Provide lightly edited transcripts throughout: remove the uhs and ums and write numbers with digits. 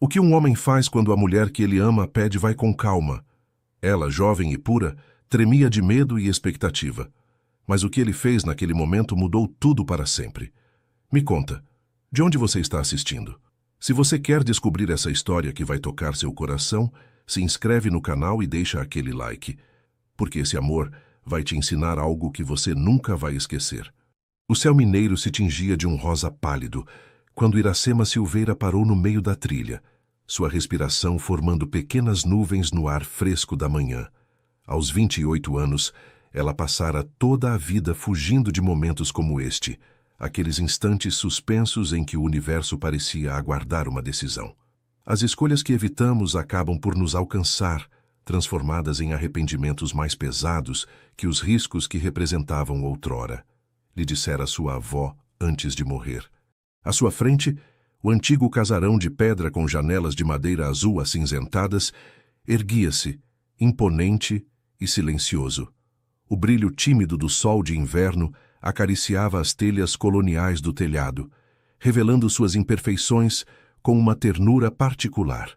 O que um homem faz quando a mulher que ele ama pede vai com calma? Ela, jovem e pura, tremia de medo e expectativa. Mas o que ele fez naquele momento mudou tudo para sempre. Me conta, de onde você está assistindo? Se você quer descobrir essa história que vai tocar seu coração, se inscreve no canal e deixa aquele like, porque esse amor vai te ensinar algo que você nunca vai esquecer. O céu mineiro se tingia de um rosa pálido, quando Iracema Silveira parou no meio da trilha, sua respiração formando pequenas nuvens no ar fresco da manhã. Aos 28 anos, ela passara toda a vida fugindo de momentos como este, aqueles instantes suspensos em que o universo parecia aguardar uma decisão. As escolhas que evitamos acabam por nos alcançar, transformadas em arrependimentos mais pesados que os riscos que representavam outrora, lhe dissera sua avó antes de morrer. À sua frente, o antigo casarão de pedra com janelas de madeira azul acinzentadas erguia-se, imponente e silencioso. O brilho tímido do sol de inverno acariciava as telhas coloniais do telhado, revelando suas imperfeições com uma ternura particular.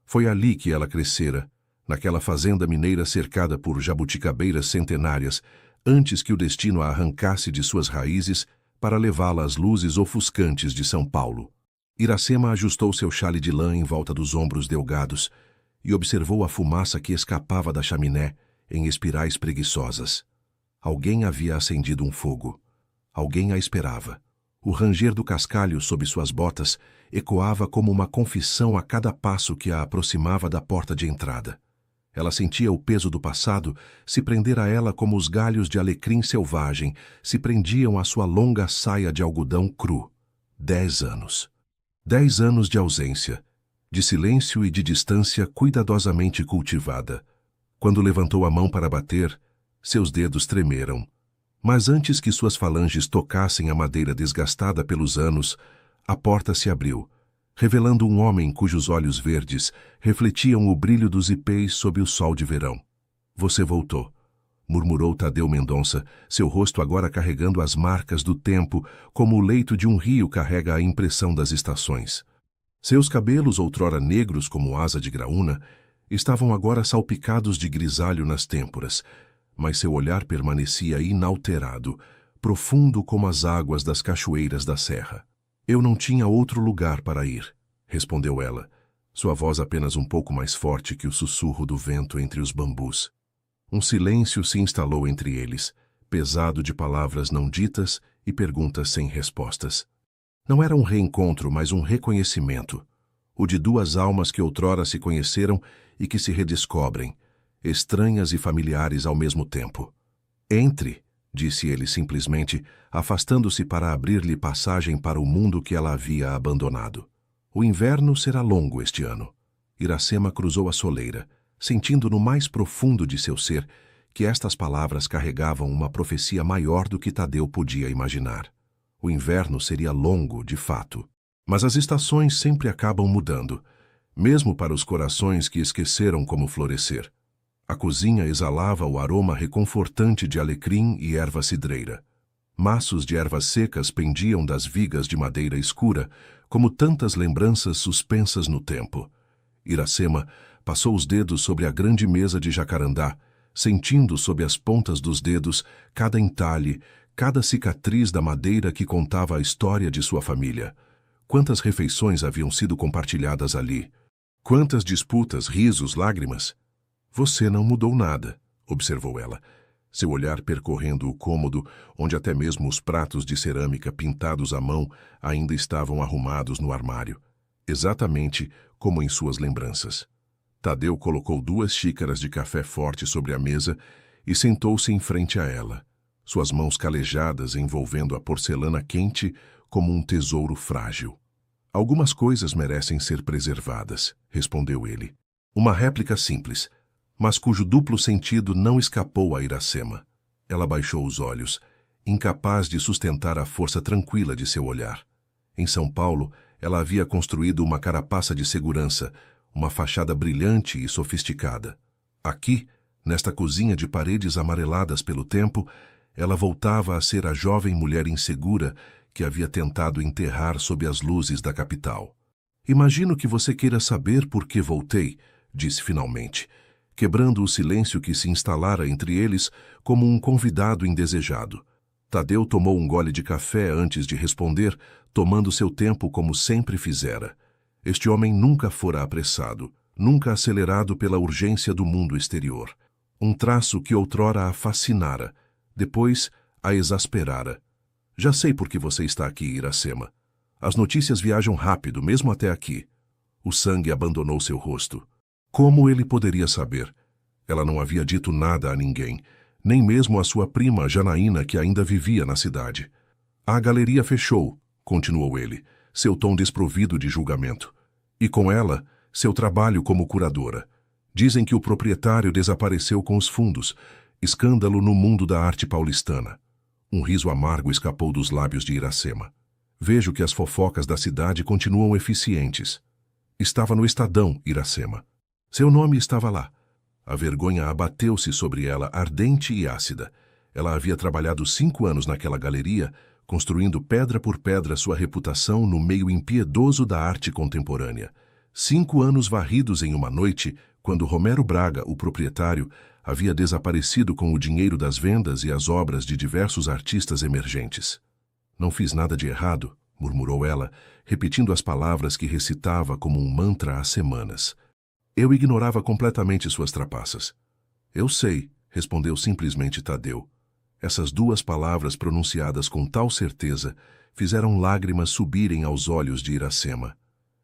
Foi ali que ela crescera, naquela fazenda mineira cercada por jabuticabeiras centenárias, antes que o destino a arrancasse de suas raízes para levá-la às luzes ofuscantes de São Paulo. Iracema ajustou seu chale de lã em volta dos ombros delgados e observou a fumaça que escapava da chaminé em espirais preguiçosas. Alguém havia acendido um fogo. Alguém a esperava. O ranger do cascalho sob suas botas ecoava como uma confissão a cada passo que a aproximava da porta de entrada. Ela sentia o peso do passado se prender a ela como os galhos de alecrim selvagem se prendiam à sua longa saia de algodão cru. 10 anos. 10 anos de ausência, de silêncio e de distância cuidadosamente cultivada. Quando levantou a mão para bater, seus dedos tremeram. Mas antes que suas falanges tocassem a madeira desgastada pelos anos, a porta se abriu, revelando um homem cujos olhos verdes refletiam o brilho dos ipês sob o sol de verão. Você voltou, murmurou Tadeu Mendonça, seu rosto agora carregando as marcas do tempo, como o leito de um rio carrega a impressão das estações. Seus cabelos, outrora negros como asa de graúna, estavam agora salpicados de grisalho nas têmporas, mas seu olhar permanecia inalterado, profundo como as águas das cachoeiras da serra. Eu não tinha outro lugar para ir, respondeu ela, sua voz apenas um pouco mais forte que o sussurro do vento entre os bambus. Um silêncio se instalou entre eles, pesado de palavras não ditas e perguntas sem respostas. Não era um reencontro, mas um reconhecimento, o de duas almas que outrora se conheceram e que se redescobrem, estranhas e familiares ao mesmo tempo. Entre, disse ele simplesmente, afastando-se para abrir-lhe passagem para o mundo que ela havia abandonado. O inverno será longo este ano. Iracema cruzou a soleira, sentindo no mais profundo de seu ser que estas palavras carregavam uma profecia maior do que Tadeu podia imaginar. O inverno seria longo, de fato. Mas as estações sempre acabam mudando, mesmo para os corações que esqueceram como florescer. A cozinha exalava o aroma reconfortante de alecrim e erva cidreira. Maços de ervas secas pendiam das vigas de madeira escura, como tantas lembranças suspensas no tempo. Iracema passou os dedos sobre a grande mesa de jacarandá, sentindo sob as pontas dos dedos cada entalhe, cada cicatriz da madeira que contava a história de sua família. Quantas refeições haviam sido compartilhadas ali? Quantas disputas, risos, lágrimas? Você não mudou nada, observou ela, seu olhar percorrendo o cômodo onde até mesmo os pratos de cerâmica pintados à mão ainda estavam arrumados no armário, exatamente como em suas lembranças. Tadeu colocou 2 xícaras de café forte sobre a mesa e sentou-se em frente a ela, suas mãos calejadas envolvendo a porcelana quente como um tesouro frágil. Algumas coisas merecem ser preservadas, respondeu ele. Uma réplica simples, mas cujo duplo sentido não escapou a Iracema. Ela baixou os olhos, incapaz de sustentar a força tranquila de seu olhar. Em São Paulo, ela havia construído uma carapaça de segurança, uma fachada brilhante e sofisticada. Aqui, nesta cozinha de paredes amareladas pelo tempo, ela voltava a ser a jovem mulher insegura que havia tentado enterrar sob as luzes da capital. Imagino que você queira saber por que voltei, disse finalmente, quebrando o silêncio que se instalara entre eles como um convidado indesejado. Tadeu tomou um gole de café antes de responder, tomando seu tempo como sempre fizera. Este homem nunca fora apressado, nunca acelerado pela urgência do mundo exterior. Um traço que outrora a fascinara, depois a exasperara. Já sei por que você está aqui, Iracema. As notícias viajam rápido, mesmo até aqui. O sangue abandonou seu rosto. Como ele poderia saber? Ela não havia dito nada a ninguém, nem mesmo a sua prima Janaína, que ainda vivia na cidade. A galeria fechou, continuou ele, seu tom desprovido de julgamento. E com ela, seu trabalho como curadora. Dizem que o proprietário desapareceu com os fundos. Escândalo no mundo da arte paulistana. Um riso amargo escapou dos lábios de Iracema. Vejo que as fofocas da cidade continuam eficientes. Estava no Estadão, Iracema. Seu nome estava lá. A vergonha abateu-se sobre ela, ardente e ácida. Ela havia trabalhado 5 anos naquela galeria, construindo pedra por pedra sua reputação no meio impiedoso da arte contemporânea. 5 anos varridos em uma noite, quando Romero Braga, o proprietário, havia desaparecido com o dinheiro das vendas e as obras de diversos artistas emergentes. Não fiz nada de errado, murmurou ela, repetindo as palavras que recitava como um mantra há semanas. Eu ignorava completamente suas trapaças. Eu sei, respondeu simplesmente Tadeu. Essas 2 palavras pronunciadas com tal certeza fizeram lágrimas subirem aos olhos de Iracema.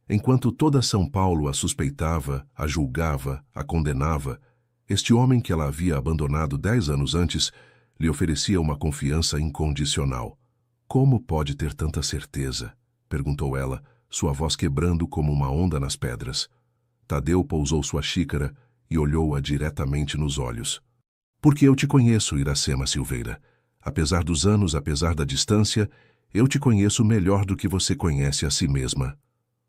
Enquanto toda São Paulo a suspeitava, a julgava, a condenava, este homem que ela havia abandonado 10 anos antes lhe oferecia uma confiança incondicional. Como pode ter tanta certeza? Perguntou ela, sua voz quebrando como uma onda nas pedras. Tadeu pousou sua xícara e olhou-a diretamente nos olhos. Porque eu te conheço, Iracema Silveira. Apesar dos anos, apesar da distância, eu te conheço melhor do que você conhece a si mesma.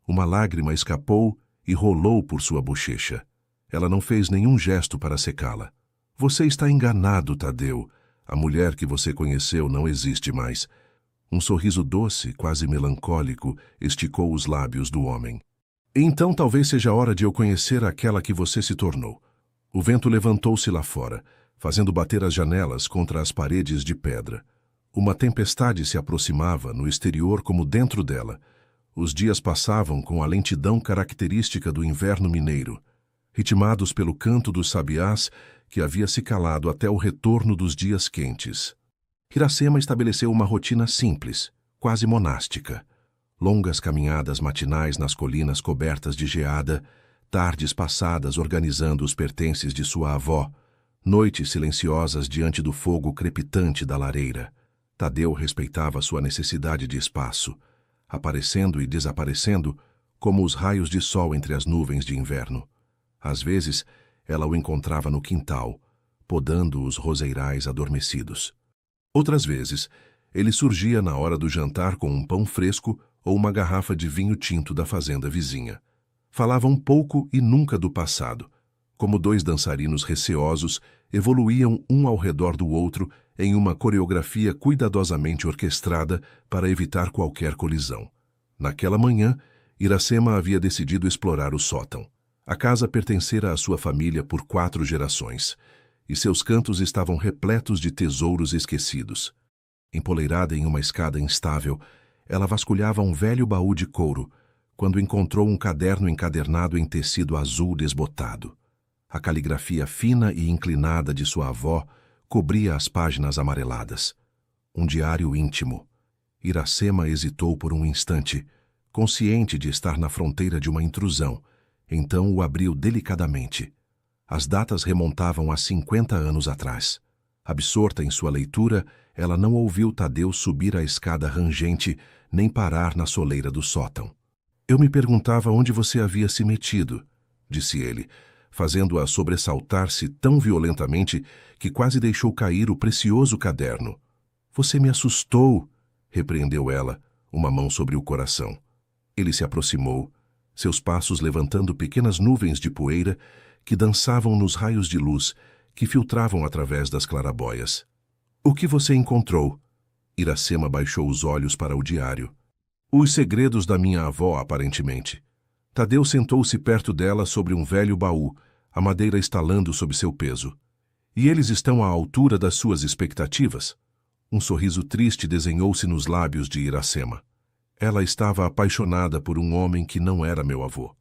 Uma lágrima escapou e rolou por sua bochecha. Ela não fez nenhum gesto para secá-la. Você está enganado, Tadeu. A mulher que você conheceu não existe mais. Um sorriso doce, quase melancólico, esticou os lábios do homem. Então talvez seja hora de eu conhecer aquela que você se tornou. O vento levantou-se lá fora, fazendo bater as janelas contra as paredes de pedra. Uma tempestade se aproximava, no exterior como dentro dela. Os dias passavam com a lentidão característica do inverno mineiro, ritmados pelo canto dos sabiás que havia se calado até o retorno dos dias quentes. Iracema estabeleceu uma rotina simples, quase monástica. Longas caminhadas matinais nas colinas cobertas de geada, tardes passadas organizando os pertences de sua avó, noites silenciosas diante do fogo crepitante da lareira. Tadeu respeitava sua necessidade de espaço, aparecendo e desaparecendo como os raios de sol entre as nuvens de inverno. Às vezes, ela o encontrava no quintal, podando os roseirais adormecidos. Outras vezes, ele surgia na hora do jantar com um pão fresco ou uma garrafa de vinho tinto da fazenda vizinha. Falavam pouco e nunca do passado. Como 2 dançarinos receosos, evoluíam um ao redor do outro em uma coreografia cuidadosamente orquestrada para evitar qualquer colisão. Naquela manhã, Iracema havia decidido explorar o sótão. A casa pertencera à sua família por 4 gerações, e seus cantos estavam repletos de tesouros esquecidos. Empoleirada em uma escada instável, ela vasculhava um velho baú de couro, quando encontrou um caderno encadernado em tecido azul desbotado. A caligrafia fina e inclinada de sua avó cobria as páginas amareladas. Um diário íntimo. Iracema hesitou por um instante, consciente de estar na fronteira de uma intrusão. Então o abriu delicadamente. As datas remontavam a 50 anos atrás. Absorta em sua leitura, ela não ouviu Tadeu subir a escada rangente nem parar na soleira do sótão. Eu me perguntava onde você havia se metido, disse ele, fazendo-a sobressaltar-se tão violentamente que quase deixou cair o precioso caderno. Você me assustou, repreendeu ela, uma mão sobre o coração. Ele se aproximou, seus passos levantando pequenas nuvens de poeira que dançavam nos raios de luz que filtravam através das clarabóias. O que você encontrou? Iracema baixou os olhos para o diário. Os segredos da minha avó, aparentemente. Tadeu sentou-se perto dela sobre um velho baú, a madeira estalando sob seu peso. E eles estão à altura das suas expectativas? Um sorriso triste desenhou-se nos lábios de Iracema. Ela estava apaixonada por um homem que não era meu avô.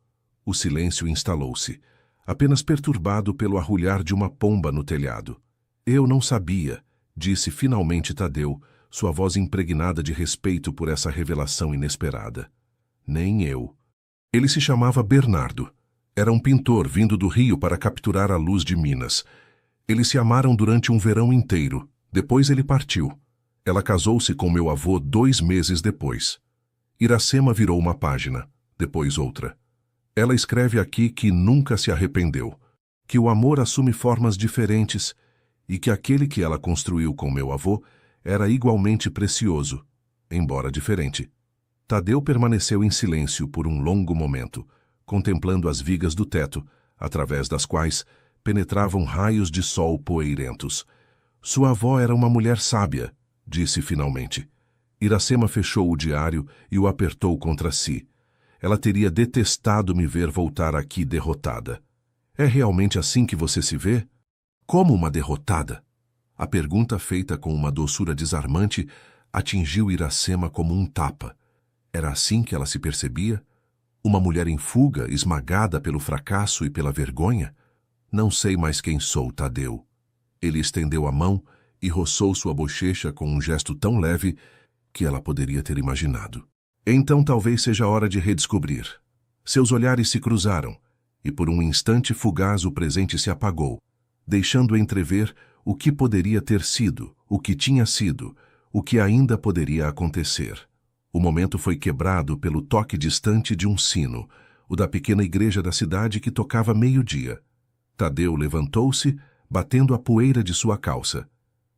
O silêncio instalou-se, apenas perturbado pelo arrulhar de uma pomba no telhado. Eu não sabia, disse finalmente Tadeu, sua voz impregnada de respeito por essa revelação inesperada. Nem eu. Ele se chamava Bernardo. Era um pintor vindo do Rio para capturar a luz de Minas. Eles se amaram durante um verão inteiro. Depois ele partiu. Ela casou-se com meu avô 2 meses depois. Iracema virou uma página, depois outra. Ela escreve aqui que nunca se arrependeu, que o amor assume formas diferentes e que aquele que ela construiu com meu avô era igualmente precioso, embora diferente. Tadeu permaneceu em silêncio por um longo momento, contemplando as vigas do teto, através das quais penetravam raios de sol poeirentos. Sua avó era uma mulher sábia, disse finalmente. Iracema fechou o diário e o apertou contra si. Ela teria detestado me ver voltar aqui derrotada. É realmente assim que você se vê? Como uma derrotada? A pergunta, feita com uma doçura desarmante, atingiu Iracema como um tapa. Era assim que ela se percebia? Uma mulher em fuga, esmagada pelo fracasso e pela vergonha? Não sei mais quem sou, Tadeu. Ele estendeu a mão e roçou sua bochecha com um gesto tão leve que ela poderia ter imaginado. Então talvez seja hora de redescobrir. Seus olhares se cruzaram, e por um instante fugaz o presente se apagou, deixando entrever o que poderia ter sido, o que tinha sido, o que ainda poderia acontecer. O momento foi quebrado pelo toque distante de um sino, o da pequena igreja da cidade que tocava meio-dia. Tadeu levantou-se, batendo a poeira de sua calça.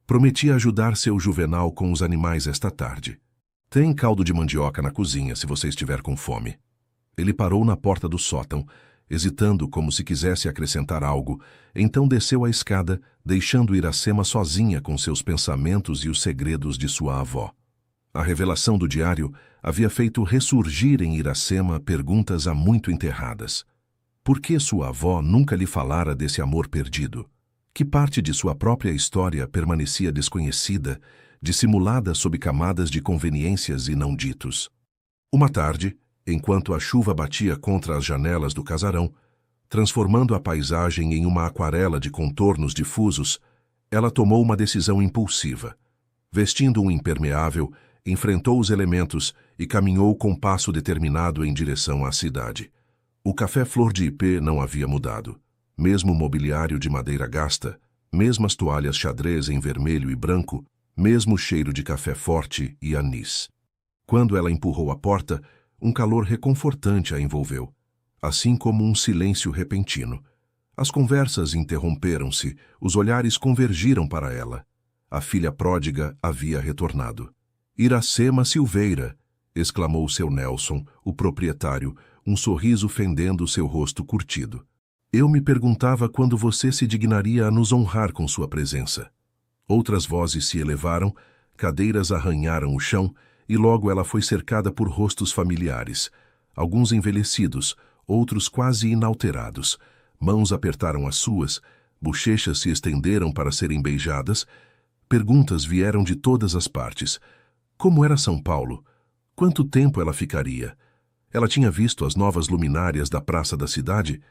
Prometia ajudar seu Juvenal com os animais esta tarde. Tem caldo de mandioca na cozinha, se você estiver com fome. Ele parou na porta do sótão, hesitando como se quisesse acrescentar algo, então desceu a escada, deixando Iracema sozinha com seus pensamentos e os segredos de sua avó. A revelação do diário havia feito ressurgir em Iracema perguntas há muito enterradas. Por que sua avó nunca lhe falara desse amor perdido? Que parte de sua própria história permanecia desconhecida, dissimulada sob camadas de conveniências e não ditos? Uma tarde, enquanto a chuva batia contra as janelas do casarão, transformando a paisagem em uma aquarela de contornos difusos, ela tomou uma decisão impulsiva. Vestindo um impermeável, enfrentou os elementos e caminhou com passo determinado em direção à cidade. O café Flor de Ipê não havia mudado. Mesmo mobiliário de madeira gasta, mesmas toalhas xadrez em vermelho e branco, mesmo cheiro de café forte e anis. Quando ela empurrou a porta, um calor reconfortante a envolveu, assim como um silêncio repentino. As conversas interromperam-se, os olhares convergiram para ela. A filha pródiga havia retornado. Iracema Silveira, exclamou seu Nelson, o proprietário, um sorriso fendendo seu rosto curtido. Eu me perguntava quando você se dignaria a nos honrar com sua presença. Outras vozes se elevaram, cadeiras arranharam o chão, e logo ela foi cercada por rostos familiares, alguns envelhecidos, outros quase inalterados. Mãos apertaram as suas, bochechas se estenderam para serem beijadas. Perguntas vieram de todas as partes. Como era São Paulo? Quanto tempo ela ficaria? Ela tinha visto as novas luminárias da praça da cidade?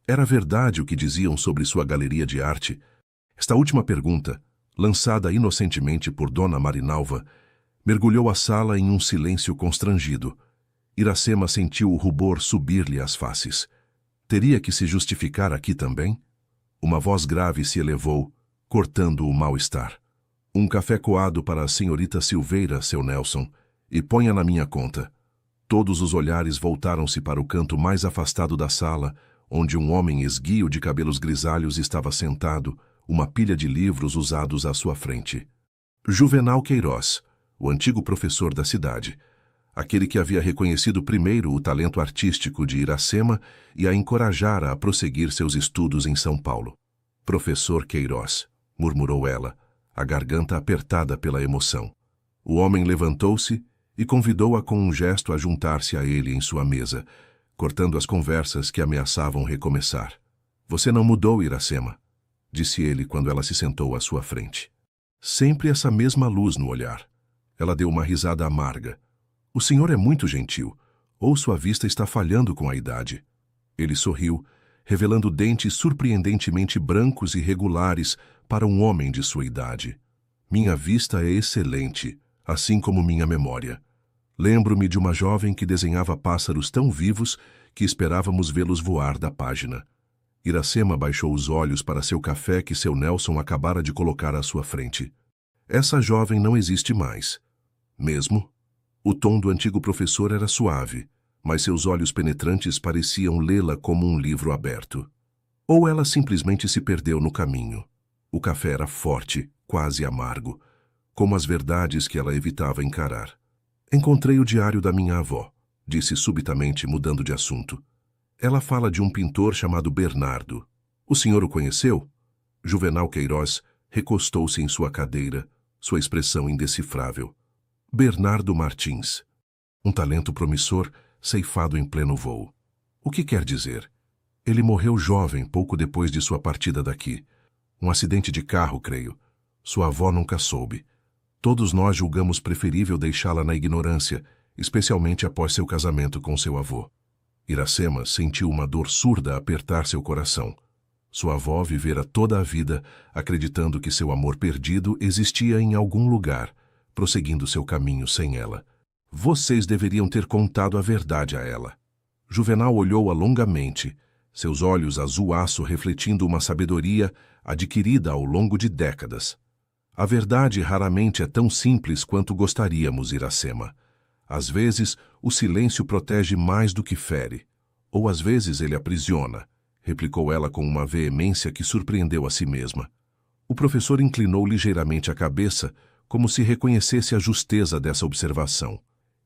Era verdade o que diziam sobre sua galeria de arte? Esta última pergunta, lançada inocentemente por Dona Marinalva, mergulhou a sala em um silêncio constrangido. Iracema sentiu o rubor subir-lhe às faces. Teria que se justificar aqui também? Uma voz grave se elevou, cortando o mal-estar. Um café coado para a senhorita Silveira, seu Nelson, e ponha na minha conta. Todos os olhares voltaram-se para o canto mais afastado da sala, onde um homem esguio de cabelos grisalhos estava sentado, uma pilha de livros usados à sua frente. Juvenal Queiroz, o antigo professor da cidade, aquele que havia reconhecido primeiro o talento artístico de Iracema e a encorajara a prosseguir seus estudos em São Paulo. Professor Queiroz, murmurou ela, a garganta apertada pela emoção. O homem levantou-se e convidou-a com um gesto a juntar-se a ele em sua mesa, cortando as conversas que ameaçavam recomeçar. Você não mudou, Iracema, disse ele quando ela se sentou à sua frente. Sempre essa mesma luz no olhar. Ela deu uma risada amarga. O senhor é muito gentil, ou sua vista está falhando com a idade. Ele sorriu, revelando dentes surpreendentemente brancos e regulares para um homem de sua idade. Minha vista é excelente, assim como minha memória. Lembro-me de uma jovem que desenhava pássaros tão vivos que esperávamos vê-los voar da página. Iracema baixou os olhos para seu café que seu Nelson acabara de colocar à sua frente. Essa jovem não existe mais. Mesmo? O tom do antigo professor era suave, mas seus olhos penetrantes pareciam lê-la como um livro aberto. Ou ela simplesmente se perdeu no caminho. O café era forte, quase amargo, como as verdades que ela evitava encarar. Encontrei o diário da minha avó, disse subitamente, mudando de assunto. Ela fala de um pintor chamado Bernardo. O senhor o conheceu? Juvenal Queiroz recostou-se em sua cadeira, sua expressão indecifrável. Bernardo Martins. Um talento promissor, ceifado em pleno voo. O que quer dizer? Ele morreu jovem pouco depois de sua partida daqui. Um acidente de carro, creio. Sua avó nunca soube. Todos nós julgamos preferível deixá-la na ignorância, especialmente após seu casamento com seu avô. Iracema sentiu uma dor surda apertar seu coração. Sua avó vivera toda a vida acreditando que seu amor perdido existia em algum lugar, prosseguindo seu caminho sem ela. Vocês deveriam ter contado a verdade a ela. Juvenal olhou-a longamente, seus olhos azul-aço refletindo uma sabedoria adquirida ao longo de décadas. A verdade raramente é tão simples quanto gostaríamos, Iracema. Às vezes, o silêncio protege mais do que fere. Ou às vezes ele aprisiona, replicou ela com uma veemência que surpreendeu a si mesma. O professor inclinou ligeiramente a cabeça, como se reconhecesse a justeza dessa observação.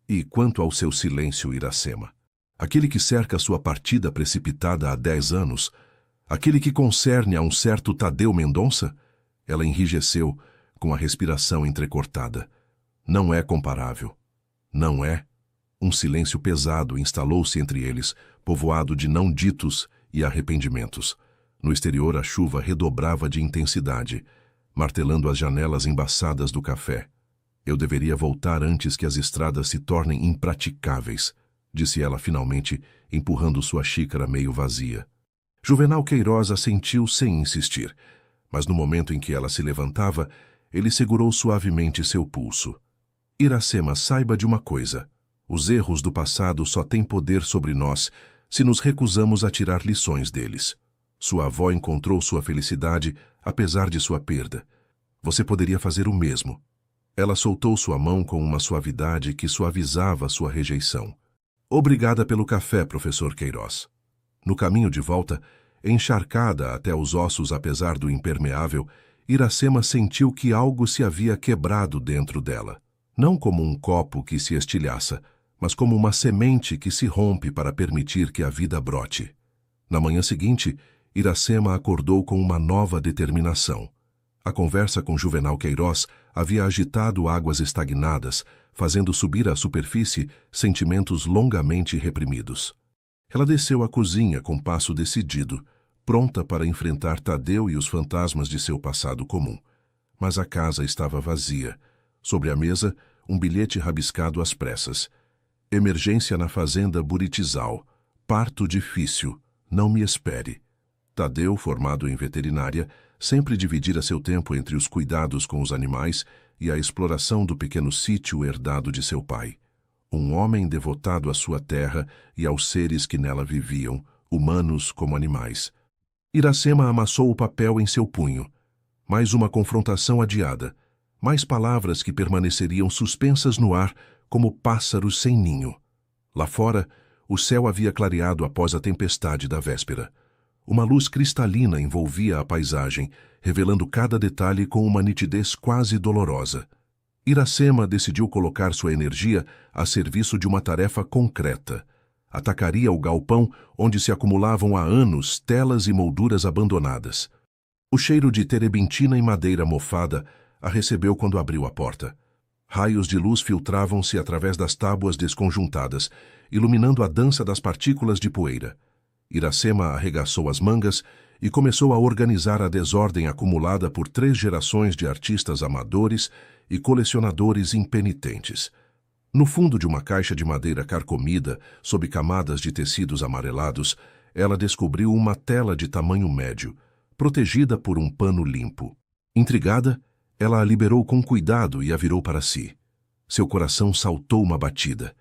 E quanto ao seu silêncio, Iracema? Aquele que cerca sua partida precipitada há 10 anos? Aquele que concerne a um certo Tadeu Mendonça? Ela enrijeceu, com a respiração entrecortada. Não é comparável. Não é? Um silêncio pesado instalou-se entre eles, povoado de não ditos e arrependimentos. No exterior, a chuva redobrava de intensidade, martelando as janelas embaçadas do café. Eu deveria voltar antes que as estradas se tornem impraticáveis, disse ela finalmente, empurrando sua xícara meio vazia. Juvenal Queiroz assentiu sem insistir, mas no momento em que ela se levantava, ele segurou suavemente seu pulso. Iracema, saiba de uma coisa. Os erros do passado só têm poder sobre nós se nos recusamos a tirar lições deles. Sua avó encontrou sua felicidade, apesar de sua perda. Você poderia fazer o mesmo. Ela soltou sua mão com uma suavidade que suavizava sua rejeição. Obrigada pelo café, professor Queiroz. No caminho de volta, encharcada até os ossos apesar do impermeável, Iracema sentiu que algo se havia quebrado dentro dela. Não como um copo que se estilhaça, mas como uma semente que se rompe para permitir que a vida brote. Na manhã seguinte, Iracema acordou com uma nova determinação. A conversa com Juvenal Queiroz havia agitado águas estagnadas, fazendo subir à superfície sentimentos longamente reprimidos. Ela desceu à cozinha com passo decidido, pronta para enfrentar Tadeu e os fantasmas de seu passado comum. Mas a casa estava vazia. Sobre a mesa, um bilhete rabiscado às pressas. Emergência na fazenda Buritizal. Parto difícil. Não me espere. Tadeu, formado em veterinária, sempre dividira seu tempo entre os cuidados com os animais e a exploração do pequeno sítio herdado de seu pai. Um homem devotado à sua terra e aos seres que nela viviam, humanos como animais. Iracema amassou o papel em seu punho. Mais uma confrontação adiada. Mais palavras que permaneceriam suspensas no ar como pássaros sem ninho. Lá fora, o céu havia clareado após a tempestade da véspera. Uma luz cristalina envolvia a paisagem, revelando cada detalhe com uma nitidez quase dolorosa. Iracema decidiu colocar sua energia a serviço de uma tarefa concreta. Atacaria o galpão onde se acumulavam há anos telas e molduras abandonadas. O cheiro de terebintina e madeira mofada a recebeu quando abriu a porta. Raios de luz filtravam-se através das tábuas desconjuntadas, iluminando a dança das partículas de poeira. Iracema arregaçou as mangas e começou a organizar a desordem acumulada por 3 gerações de artistas amadores e colecionadores impenitentes. No fundo de uma caixa de madeira carcomida, sob camadas de tecidos amarelados, ela descobriu uma tela de tamanho médio, protegida por um pano limpo. Intrigada, ela a liberou com cuidado e a virou para si. Seu coração saltou uma batida.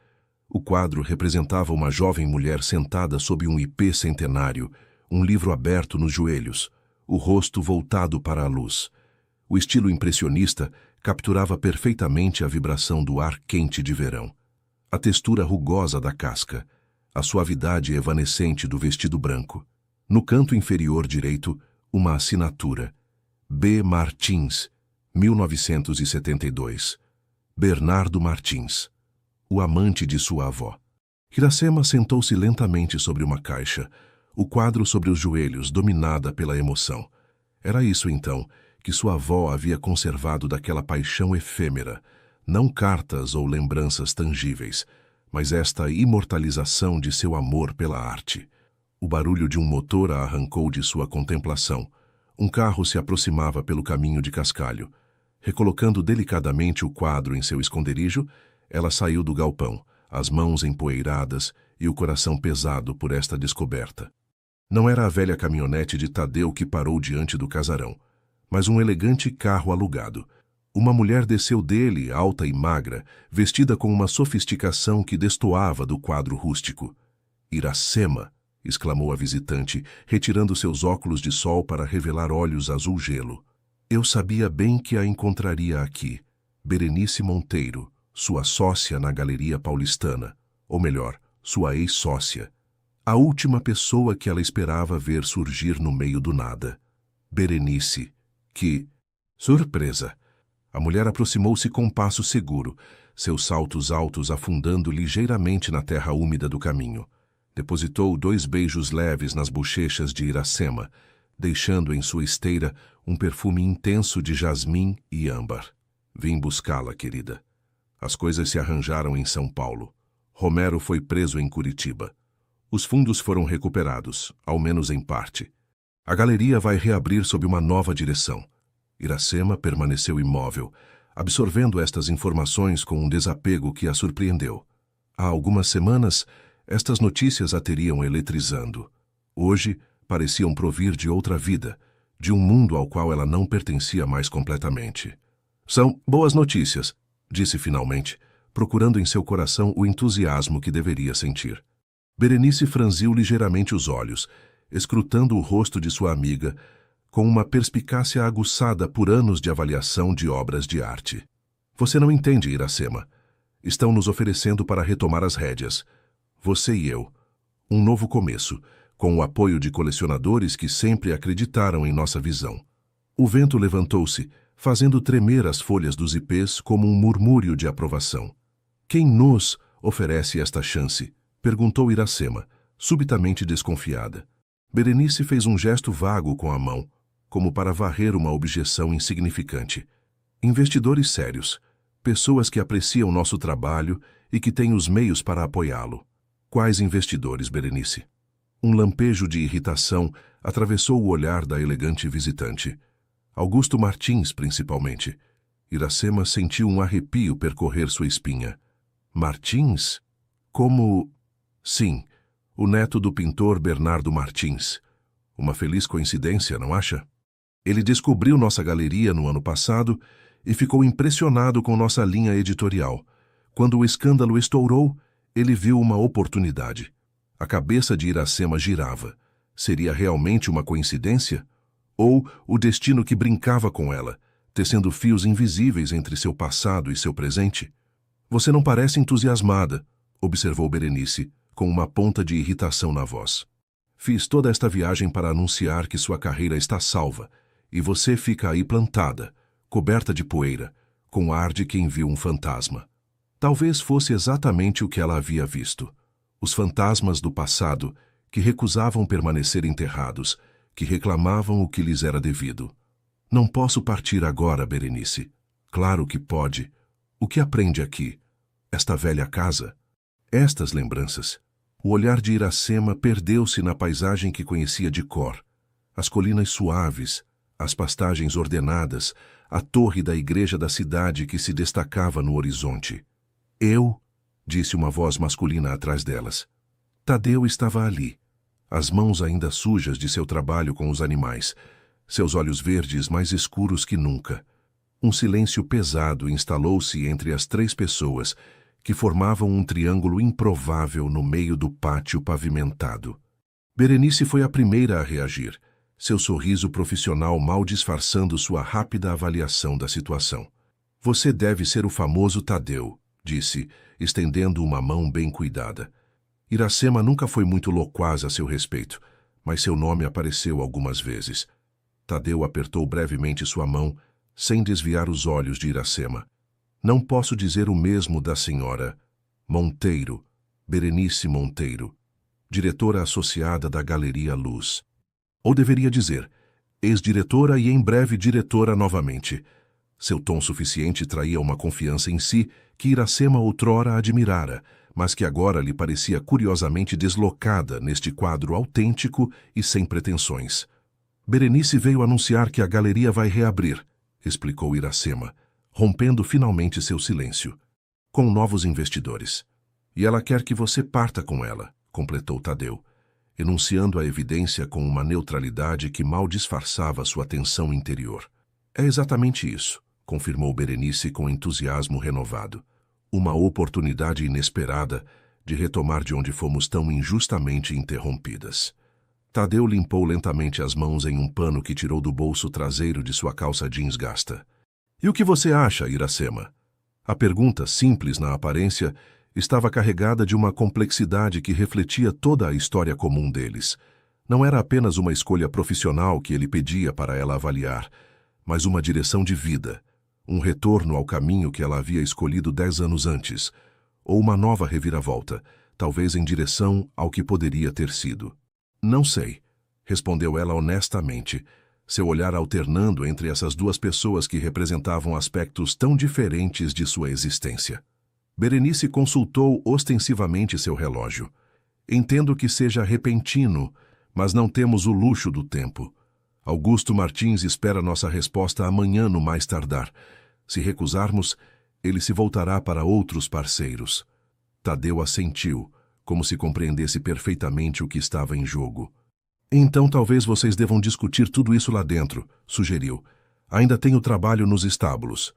O quadro representava uma jovem mulher sentada sob um ipê centenário, um livro aberto nos joelhos, o rosto voltado para a luz. O estilo impressionista capturava perfeitamente a vibração do ar quente de verão, a textura rugosa da casca, a suavidade evanescente do vestido branco. No canto inferior direito, uma assinatura: B. Martins, 1972. Bernardo Martins, o amante de sua avó. Iracema sentou-se lentamente sobre uma caixa, o quadro sobre os joelhos, dominada pela emoção. Era isso, então, que sua avó havia conservado daquela paixão efêmera, não cartas ou lembranças tangíveis, mas esta imortalização de seu amor pela arte. O barulho de um motor a arrancou de sua contemplação. Um carro se aproximava pelo caminho de cascalho. Recolocando delicadamente o quadro em seu esconderijo, ela saiu do galpão, as mãos empoeiradas e o coração pesado por esta descoberta. Não era a velha caminhonete de Tadeu que parou diante do casarão, mas um elegante carro alugado. Uma mulher desceu dele, alta e magra, vestida com uma sofisticação que destoava do quadro rústico. Iracema! Exclamou a visitante, retirando seus óculos de sol para revelar olhos azul gelo. Eu sabia bem que a encontraria aqui. Berenice Monteiro, sua sócia na Galeria Paulistana, ou melhor, sua ex-sócia. A última pessoa que ela esperava ver surgir no meio do nada. Berenice, que... Surpresa! A mulher aproximou-se com passo seguro, seus saltos altos afundando ligeiramente na terra úmida do caminho. Depositou 2 beijos leves nas bochechas de Iracema, deixando em sua esteira um perfume intenso de jasmim e âmbar. Vim buscá-la, querida. As coisas se arranjaram em São Paulo. Romero foi preso em Curitiba. Os fundos foram recuperados, ao menos em parte. A galeria vai reabrir sob uma nova direção. Iracema permaneceu imóvel, absorvendo estas informações com um desapego que a surpreendeu. Há algumas semanas, estas notícias a teriam eletrizando. Hoje, pareciam provir de outra vida, de um mundo ao qual ela não pertencia mais completamente. São boas notícias, disse finalmente, procurando em seu coração o entusiasmo que deveria sentir. Berenice franziu ligeiramente os olhos, escrutando o rosto de sua amiga, com uma perspicácia aguçada por anos de avaliação de obras de arte. Você não entende, Iracema. Estão nos oferecendo para retomar as rédeas. Você e eu. Um novo começo, com o apoio de colecionadores que sempre acreditaram em nossa visão. O vento levantou-se, fazendo tremer as folhas dos ipês como um murmúrio de aprovação. Quem nos oferece esta chance? Perguntou Iracema, subitamente desconfiada. Berenice fez um gesto vago com a mão, como para varrer uma objeção insignificante. Investidores sérios, pessoas que apreciam nosso trabalho e que têm os meios para apoiá-lo. Quais investidores, Berenice? Um lampejo de irritação atravessou o olhar da elegante visitante. Augusto Martins, principalmente. Iracema sentiu um arrepio percorrer sua espinha. Martins? Como... Sim, o neto do pintor Bernardo Martins. Uma feliz coincidência, não acha? Ele descobriu nossa galeria no ano passado e ficou impressionado com nossa linha editorial. Quando o escândalo estourou, ele viu uma oportunidade. A cabeça de Iracema girava. Seria realmente uma coincidência? Ou o destino que brincava com ela, tecendo fios invisíveis entre seu passado e seu presente? Você não parece entusiasmada, observou Berenice, com uma ponta de irritação na voz. Fiz toda esta viagem para anunciar que sua carreira está salva, e você fica aí plantada, coberta de poeira, com ar de quem viu um fantasma. Talvez fosse exatamente o que ela havia visto. Os fantasmas do passado, que recusavam permanecer enterrados, que reclamavam o que lhes era devido. Não posso partir agora, Berenice. Claro que pode. O que aprende aqui? Esta velha casa? Estas lembranças? O olhar de Iracema perdeu-se na paisagem que conhecia de cor. As colinas suaves, as pastagens ordenadas, a torre da igreja da cidade que se destacava no horizonte. Eu, disse uma voz masculina atrás delas. Tadeu estava ali, as mãos ainda sujas de seu trabalho com os animais, seus olhos verdes mais escuros que nunca. Um silêncio pesado instalou-se entre as três pessoas, que formavam um triângulo improvável no meio do pátio pavimentado. Berenice foi a primeira a reagir, seu sorriso profissional mal disfarçando sua rápida avaliação da situação. Você deve ser o famoso Tadeu, disse, estendendo uma mão bem cuidada. Iracema nunca foi muito loquaz a seu respeito, mas seu nome apareceu algumas vezes. Tadeu apertou brevemente sua mão, sem desviar os olhos de Iracema. Não posso dizer o mesmo da senhora Monteiro, Berenice Monteiro, diretora associada da Galeria Luz. Ou deveria dizer, ex-diretora e em breve diretora novamente. Seu tom suficiente traía uma confiança em si que Iracema outrora admirara, mas que agora lhe parecia curiosamente deslocada neste quadro autêntico e sem pretensões. Berenice veio anunciar que a galeria vai reabrir, explicou Iracema, rompendo finalmente seu silêncio, com novos investidores. E ela quer que você parta com ela, completou Tadeu, enunciando a evidência com uma neutralidade que mal disfarçava sua tensão interior. É exatamente isso, confirmou Berenice com entusiasmo renovado. Uma oportunidade inesperada de retomar de onde fomos tão injustamente interrompidas. Tadeu limpou lentamente as mãos em um pano que tirou do bolso traseiro de sua calça jeans gasta. E o que você acha, Iracema? A pergunta, simples na aparência, estava carregada de uma complexidade que refletia toda a história comum deles. Não era apenas uma escolha profissional que ele pedia para ela avaliar, mas uma direção de vida, um retorno ao caminho que ela havia escolhido 10 anos antes, ou uma nova reviravolta, talvez em direção ao que poderia ter sido. Não sei, respondeu ela honestamente, seu olhar alternando entre essas duas pessoas que representavam aspectos tão diferentes de sua existência. Berenice consultou ostensivamente seu relógio. Entendo que seja repentino, mas não temos o luxo do tempo. Augusto Martins espera nossa resposta amanhã no mais tardar. Se recusarmos, ele se voltará para outros parceiros. Tadeu assentiu, como se compreendesse perfeitamente o que estava em jogo. Então talvez vocês devam discutir tudo isso lá dentro, sugeriu. Ainda tenho trabalho nos estábulos.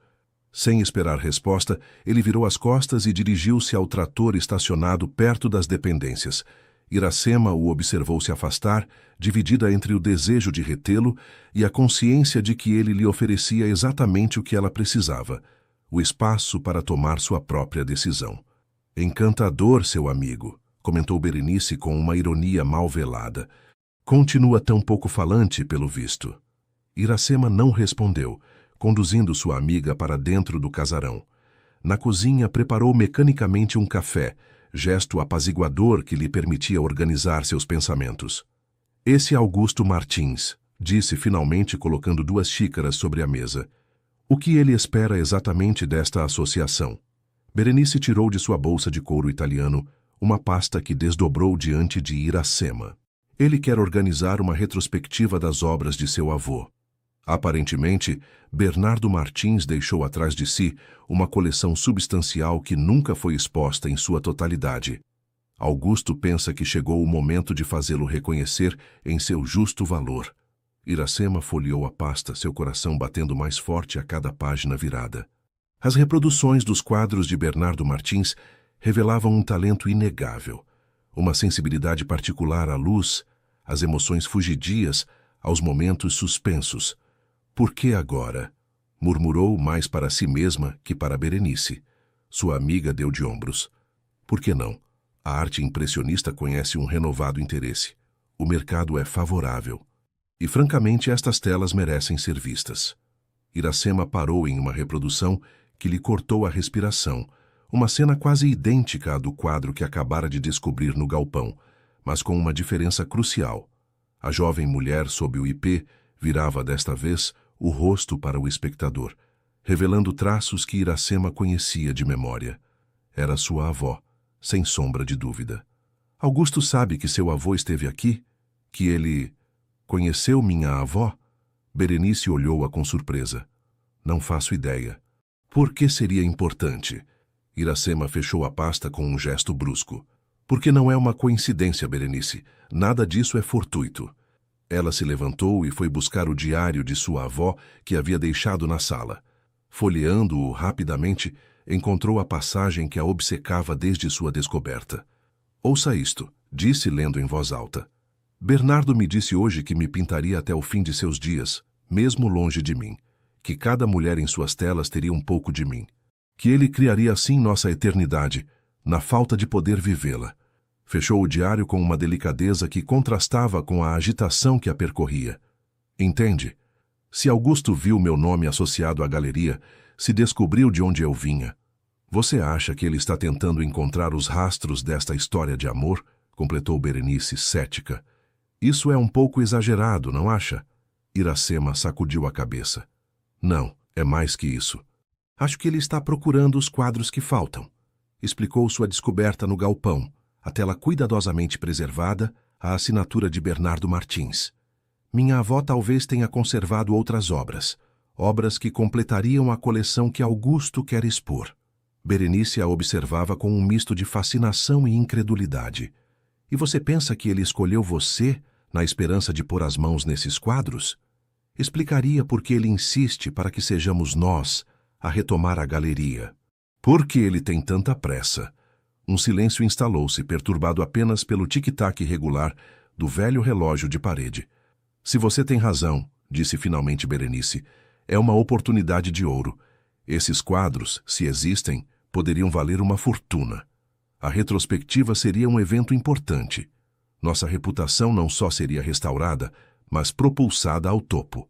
Sem esperar resposta, ele virou as costas e dirigiu-se ao trator estacionado perto das dependências. Iracema o observou se afastar, dividida entre o desejo de retê-lo e a consciência de que ele lhe oferecia exatamente o que ela precisava, o espaço para tomar sua própria decisão. Encantador, seu amigo, comentou Berenice com uma ironia mal velada. Continua tão pouco falante, pelo visto. Iracema não respondeu, conduzindo sua amiga para dentro do casarão. Na cozinha, preparou mecanicamente um café, gesto apaziguador que lhe permitia organizar seus pensamentos. Esse é Augusto Martins, disse finalmente colocando 2 xícaras sobre a mesa. O que ele espera exatamente desta associação? Berenice tirou de sua bolsa de couro italiano uma pasta que desdobrou diante de Iracema. Ele quer organizar uma retrospectiva das obras de seu avô. Aparentemente, Bernardo Martins deixou atrás de si uma coleção substancial que nunca foi exposta em sua totalidade. Augusto pensa que chegou o momento de fazê-lo reconhecer em seu justo valor. Iracema folheou a pasta, seu coração batendo mais forte a cada página virada. As reproduções dos quadros de Bernardo Martins revelavam um talento inegável, uma sensibilidade particular à luz, às emoções fugidias, aos momentos suspensos. Por que agora? Murmurou mais para si mesma que para Berenice. Sua amiga deu de ombros. Por que não? A arte impressionista conhece um renovado interesse. O mercado é favorável. E, francamente, estas telas merecem ser vistas. Iracema parou em uma reprodução que lhe cortou a respiração, uma cena quase idêntica à do quadro que acabara de descobrir no galpão, mas com uma diferença crucial. A jovem mulher sob o ipê virava desta vez o rosto para o espectador, revelando traços que Iracema conhecia de memória. Era sua avó, sem sombra de dúvida. Augusto sabe que seu avô esteve aqui? Que ele conheceu minha avó? Berenice olhou-a com surpresa. Não faço ideia. Por que seria importante? Iracema fechou a pasta com um gesto brusco. Porque não é uma coincidência, Berenice. Nada disso é fortuito. Ela se levantou e foi buscar o diário de sua avó que havia deixado na sala. Folheando-o rapidamente, encontrou a passagem que a obcecava desde sua descoberta. Ouça isto, disse lendo em voz alta. Bernardo me disse hoje que me pintaria até o fim de seus dias, mesmo longe de mim. Que cada mulher em suas telas teria um pouco de mim. Que ele criaria assim nossa eternidade, na falta de poder vivê-la. Fechou o diário com uma delicadeza que contrastava com a agitação que a percorria. Entende? Se Augusto viu meu nome associado à galeria, se descobriu de onde eu vinha. Você acha que ele está tentando encontrar os rastros desta história de amor? Completou Berenice, cética. Isso é um pouco exagerado, não acha? Iracema sacudiu a cabeça. Não, é mais que isso. Acho que ele está procurando os quadros que faltam. Explicou sua descoberta no galpão, a tela cuidadosamente preservada, a assinatura de Bernardo Martins. Minha avó talvez tenha conservado outras obras, obras que completariam a coleção que Augusto quer expor. Berenice a observava com um misto de fascinação e incredulidade. E você pensa que ele escolheu você na esperança de pôr as mãos nesses quadros? Explicaria por que ele insiste para que sejamos nós a retomar a galeria. Por que ele tem tanta pressa? Um silêncio instalou-se, perturbado apenas pelo tic-tac irregular do velho relógio de parede. Se você tem razão, disse finalmente Berenice, é uma oportunidade de ouro. Esses quadros, se existem, poderiam valer uma fortuna. A retrospectiva seria um evento importante. Nossa reputação não só seria restaurada, mas propulsada ao topo.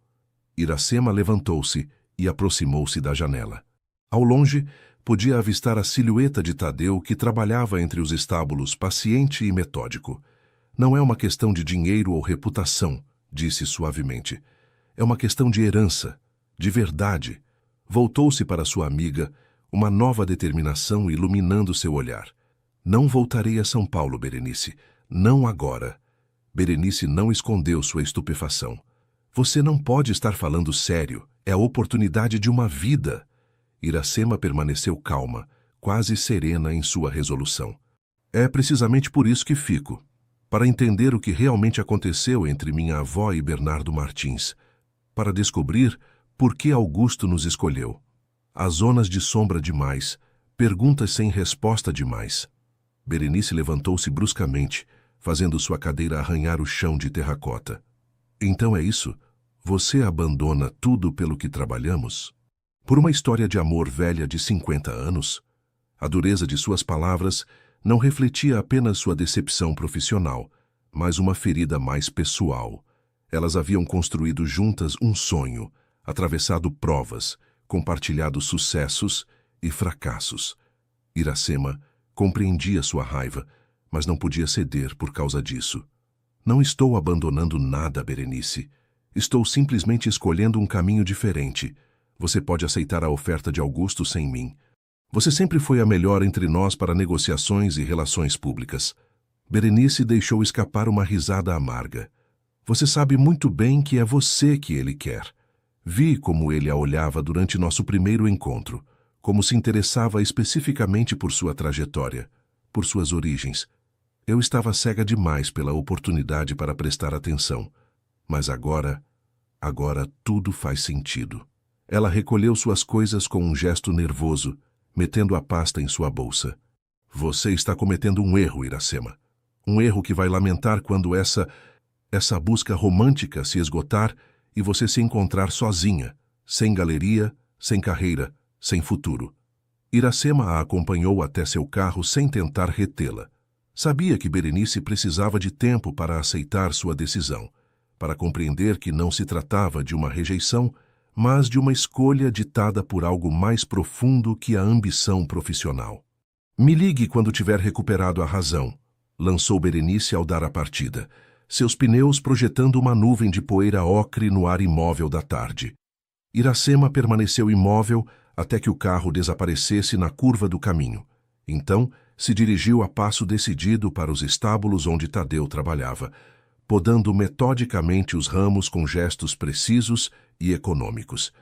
Iracema levantou-se e aproximou-se da janela. Ao longe, podia avistar a silhueta de Tadeu que trabalhava entre os estábulos paciente e metódico. Não é uma questão de dinheiro ou reputação, disse suavemente. É uma questão de herança, de verdade. Voltou-se para sua amiga, uma nova determinação iluminando seu olhar. Não voltarei a São Paulo, Berenice. Não agora. Berenice não escondeu sua estupefação. Você não pode estar falando sério. É a oportunidade de uma vida. Iracema permaneceu calma, quase serena em sua resolução. É precisamente por isso que fico. Para entender o que realmente aconteceu entre minha avó e Bernardo Martins. Para descobrir por que Augusto nos escolheu. As zonas de sombra demais, perguntas sem resposta demais. Berenice levantou-se bruscamente, fazendo sua cadeira arranhar o chão de terracota. Então é isso? Você abandona tudo pelo que trabalhamos? Por uma história de amor velha de 50 anos? A dureza de suas palavras não refletia apenas sua decepção profissional, mas uma ferida mais pessoal. Elas haviam construído juntas um sonho, atravessado provas, compartilhado sucessos e fracassos. Iracema compreendia sua raiva, mas não podia ceder por causa disso. Não estou abandonando nada, Berenice. Estou simplesmente escolhendo um caminho diferente. Você pode aceitar a oferta de Augusto sem mim. Você sempre foi a melhor entre nós para negociações e relações públicas. Berenice deixou escapar uma risada amarga. Você sabe muito bem que é você que ele quer. Vi como ele a olhava durante nosso primeiro encontro, como se interessava especificamente por sua trajetória, por suas origens. Eu estava cega demais pela oportunidade para prestar atenção. Mas agora tudo faz sentido. Ela recolheu suas coisas com um gesto nervoso, metendo a pasta em sua bolsa. Você está cometendo um erro, Iracema. Um erro que vai lamentar quando essa busca romântica se esgotar e você se encontrar sozinha, sem galeria, sem carreira, sem futuro. Iracema a acompanhou até seu carro sem tentar retê-la. Sabia que Berenice precisava de tempo para aceitar sua decisão, para compreender que não se tratava de uma rejeição, mas de uma escolha ditada por algo mais profundo que a ambição profissional. Me ligue quando tiver recuperado a razão, lançou Berenice ao dar a partida, seus pneus projetando uma nuvem de poeira ocre no ar imóvel da tarde. Iracema permaneceu imóvel até que o carro desaparecesse na curva do caminho. Então, se dirigiu a passo decidido para os estábulos onde Tadeu trabalhava, podando metodicamente os ramos com gestos precisos e econômicos.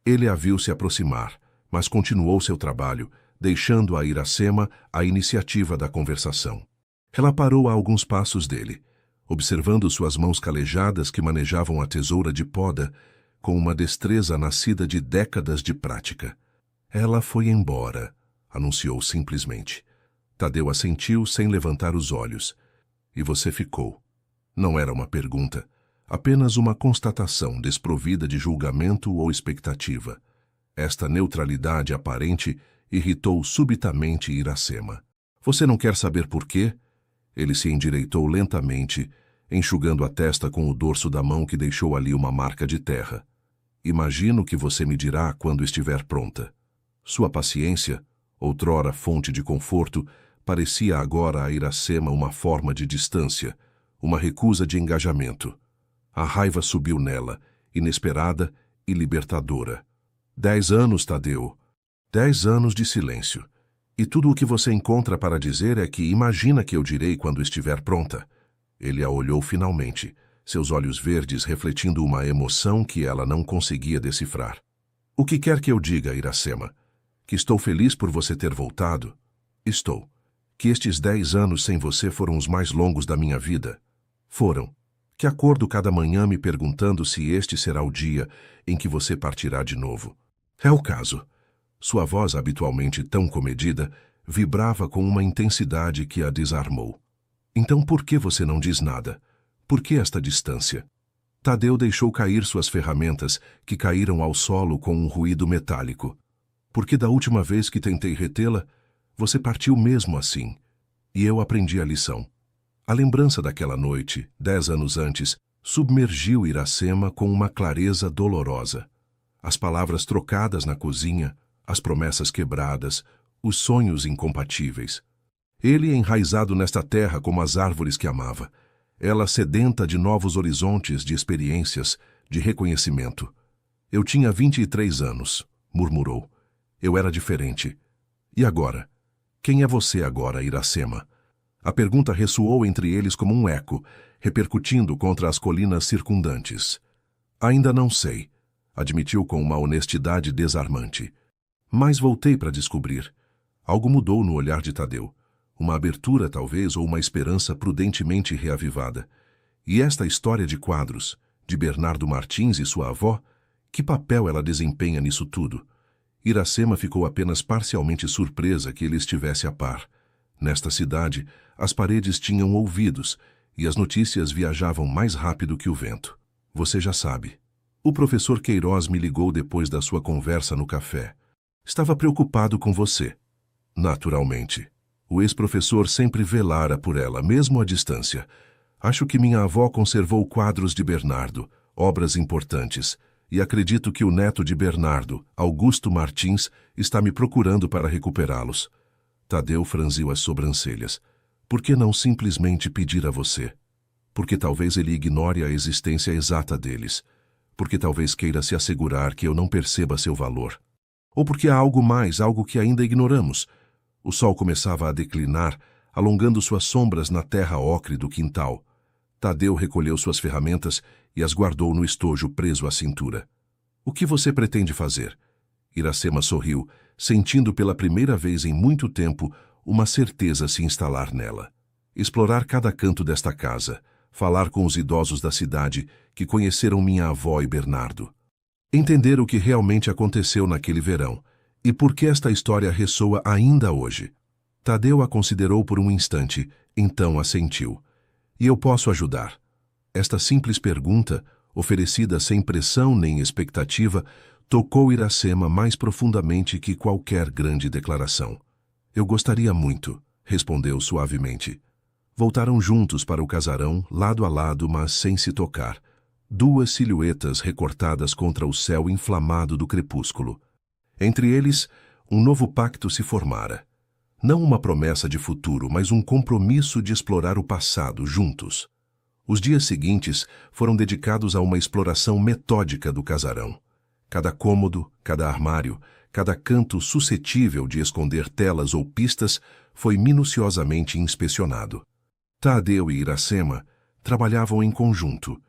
Ele a viu se aproximar, mas continuou seu trabalho, deixando a Iracema a iniciativa da conversação. Ela parou a alguns passos dele, observando suas mãos calejadas que manejavam a tesoura de poda com uma destreza nascida de décadas de prática. Ela foi embora, anunciou simplesmente. Tadeu assentiu sem levantar os olhos. E você ficou. Não era uma pergunta, apenas uma constatação desprovida de julgamento ou expectativa. Esta neutralidade aparente irritou subitamente Iracema. Você não quer saber por quê? Ele se endireitou lentamente, enxugando a testa com o dorso da mão que deixou ali uma marca de terra. Imagino que você me dirá quando estiver pronta. Sua paciência, outrora fonte de conforto, parecia agora a Iracema uma forma de distância, uma recusa de engajamento. A raiva subiu nela, inesperada e libertadora. 10 anos, Tadeu. 10 anos de silêncio. E tudo o que você encontra para dizer é que imagina que eu direi quando estiver pronta. Ele a olhou finalmente, seus olhos verdes refletindo uma emoção que ela não conseguia decifrar. O que quer que eu diga, Iracema? Que estou feliz por você ter voltado? Estou. Que estes 10 anos sem você foram os mais longos da minha vida? Foram. Que acordo cada manhã me perguntando se este será o dia em que você partirá de novo. É o caso. Sua voz, habitualmente tão comedida, vibrava com uma intensidade que a desarmou. Então por que você não diz nada? Por que esta distância? Tadeu deixou cair suas ferramentas, que caíram ao solo com um ruído metálico. Porque da última vez que tentei retê-la, você partiu mesmo assim. E eu aprendi a lição. A lembrança daquela noite, 10 anos antes, submergiu Iracema com uma clareza dolorosa. As palavras trocadas na cozinha, as promessas quebradas, os sonhos incompatíveis. Ele enraizado nesta terra como as árvores que amava. Ela sedenta de novos horizontes, de experiências, de reconhecimento. Eu tinha 23 anos, murmurou. Eu era diferente. E agora? Quem é você agora, Iracema? A pergunta ressoou entre eles como um eco, repercutindo contra as colinas circundantes. Ainda não sei, admitiu com uma honestidade desarmante. Mas voltei para descobrir. Algo mudou no olhar de Tadeu. Uma abertura, talvez, ou uma esperança prudentemente reavivada. E esta história de quadros, de Bernardo Martins e sua avó, que papel ela desempenha nisso tudo? Iracema ficou apenas parcialmente surpresa que ele estivesse a par. Nesta cidade, as paredes tinham ouvidos e as notícias viajavam mais rápido que o vento. Você já sabe. O professor Queiroz me ligou depois da sua conversa no café. Estava preocupado com você. Naturalmente. O ex-professor sempre velara por ela, mesmo à distância. Acho que minha avó conservou quadros de Bernardo, obras importantes, e acredito que o neto de Bernardo, Augusto Martins, está me procurando para recuperá-los. Tadeu franziu as sobrancelhas. Por que não simplesmente pedir a você? Porque talvez ele ignore a existência exata deles. Porque talvez queira se assegurar que eu não perceba seu valor. Ou porque há algo mais, algo que ainda ignoramos. O sol começava a declinar, alongando suas sombras na terra ocre do quintal. Tadeu recolheu suas ferramentas e as guardou no estojo preso à cintura. O que você pretende fazer? Iracema sorriu, sentindo pela primeira vez em muito tempo uma certeza se instalar nela. Explorar cada canto desta casa, falar com os idosos da cidade que conheceram minha avó e Bernardo. Entender o que realmente aconteceu naquele verão e por que esta história ressoa ainda hoje. Tadeu a considerou por um instante, então assentiu. E eu posso ajudar. Esta simples pergunta, oferecida sem pressão nem expectativa, tocou Iracema mais profundamente que qualquer grande declaração. Eu gostaria muito, respondeu suavemente. Voltaram juntos para o casarão, lado a lado, mas sem se tocar. Duas silhuetas recortadas contra o céu inflamado do crepúsculo. Entre eles, um novo pacto se formara. Não uma promessa de futuro, mas um compromisso de explorar o passado juntos. Os dias seguintes foram dedicados a uma exploração metódica do casarão. Cada cômodo, cada armário, cada canto suscetível de esconder telas ou pistas foi minuciosamente inspecionado. Tadeu e Iracema trabalhavam em conjunto,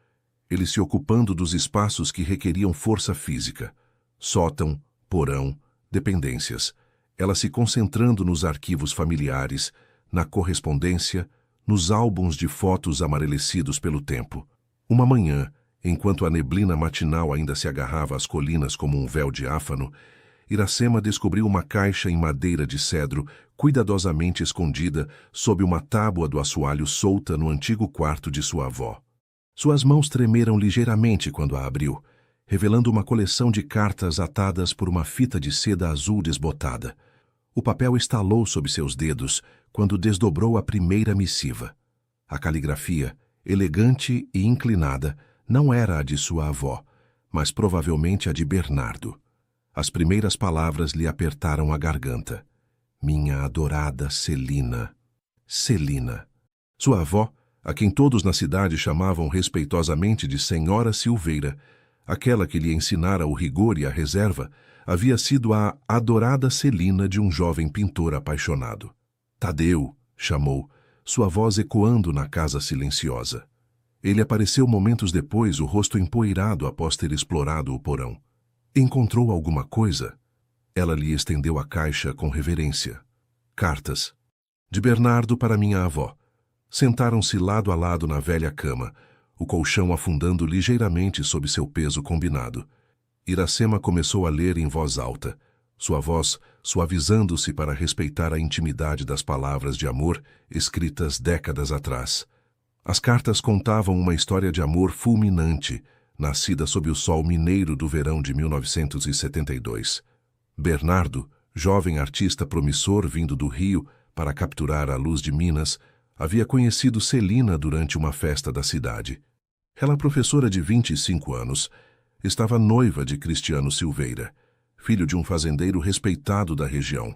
ele se ocupando dos espaços que requeriam força física, sótão, porão, dependências, ela se concentrando nos arquivos familiares, na correspondência, nos álbuns de fotos amarelecidos pelo tempo. Uma manhã, enquanto a neblina matinal ainda se agarrava às colinas como um véu diáfano, Iracema descobriu uma caixa em madeira de cedro, cuidadosamente escondida sob uma tábua do assoalho solta no antigo quarto de sua avó. Suas mãos tremeram ligeiramente quando a abriu, revelando uma coleção de cartas atadas por uma fita de seda azul desbotada. O papel estalou sob seus dedos quando desdobrou a primeira missiva. A caligrafia, elegante e inclinada, não era a de sua avó, mas provavelmente a de Bernardo. As primeiras palavras lhe apertaram a garganta. Minha adorada Celina. Celina. Sua avó, a quem todos na cidade chamavam respeitosamente de Senhora Silveira, aquela que lhe ensinara o rigor e a reserva, havia sido a adorada Celina de um jovem pintor apaixonado. Tadeu, chamou, sua voz ecoando na casa silenciosa. Ele apareceu momentos depois, o rosto empoeirado após ter explorado o porão. Encontrou alguma coisa? Ela lhe estendeu a caixa com reverência. Cartas. De Bernardo para minha avó. Sentaram-se lado a lado na velha cama, o colchão afundando ligeiramente sob seu peso combinado. Iracema começou a ler em voz alta, sua voz suavizando-se para respeitar a intimidade das palavras de amor escritas décadas atrás. As cartas contavam uma história de amor fulminante, nascida sob o sol mineiro do verão de 1972. Bernardo, jovem artista promissor vindo do Rio para capturar a luz de Minas, havia conhecido Celina durante uma festa da cidade. Ela, professora de 25 anos, estava noiva de Cristiano Silveira, filho de um fazendeiro respeitado da região.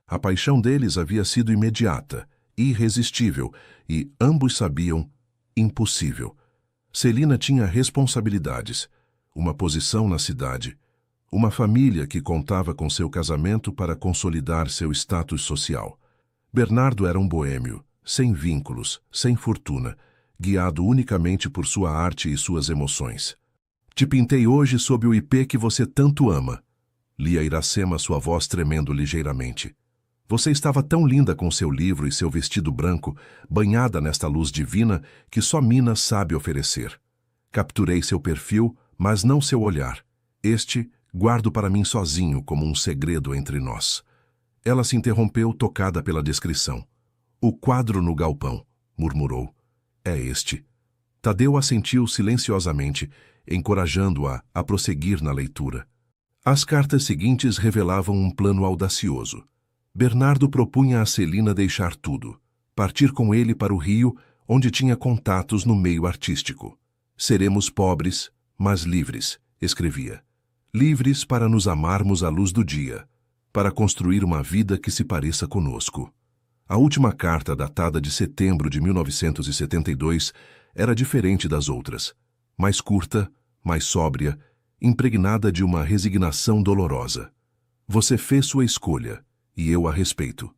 A paixão deles havia sido imediata, irresistível e, ambos sabiam, impossível. Celina tinha responsabilidades, uma posição na cidade, uma família que contava com seu casamento para consolidar seu status social. Bernardo era um boêmio, sem vínculos, sem fortuna, guiado unicamente por sua arte e suas emoções. Te pintei hoje sob o ipê que você tanto ama. Lia Iracema, sua voz tremendo ligeiramente. Você estava tão linda com seu livro e seu vestido branco, banhada nesta luz divina que só Minas sabe oferecer. Capturei seu perfil, mas não seu olhar. Este guardo para mim sozinho como um segredo entre nós. Ela se interrompeu, tocada pela descrição. O quadro no galpão, murmurou. É este. Tadeu assentiu silenciosamente, encorajando-a a prosseguir na leitura. As cartas seguintes revelavam um plano audacioso. Bernardo propunha a Celina deixar tudo, partir com ele para o Rio, onde tinha contatos no meio artístico. Seremos pobres, mas livres, escrevia. Livres para nos amarmos à luz do dia, para construir uma vida que se pareça conosco. A última carta, datada de setembro de 1972, era diferente das outras. Mais curta, mais sóbria, impregnada de uma resignação dolorosa. Você fez sua escolha, e eu a respeito.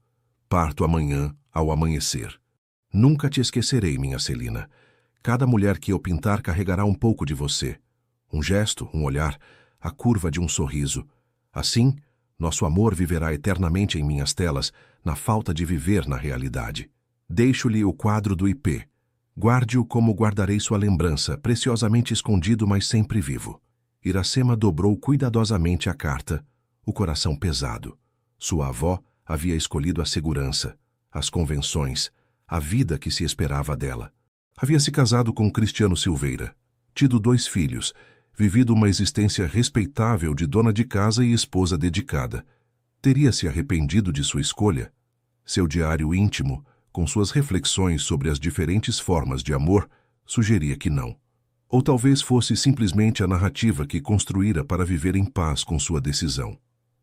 Parto amanhã, ao amanhecer. Nunca te esquecerei, minha Celina. Cada mulher que eu pintar carregará um pouco de você. Um gesto, um olhar, a curva de um sorriso. Assim, nosso amor viverá eternamente em minhas telas, na falta de viver na realidade. Deixo-lhe o quadro do ipê. Guarde-o como guardarei sua lembrança, preciosamente escondido, mas sempre vivo. Iracema dobrou cuidadosamente a carta, o coração pesado. Sua avó havia escolhido a segurança, as convenções, a vida que se esperava dela. Havia se casado com Cristiano Silveira, tido 2 filhos, vivido uma existência respeitável de dona de casa e esposa dedicada. Teria se arrependido de sua escolha? Seu diário íntimo, com suas reflexões sobre as diferentes formas de amor, sugeria que não. Ou talvez fosse simplesmente a narrativa que construíra para viver em paz com sua decisão.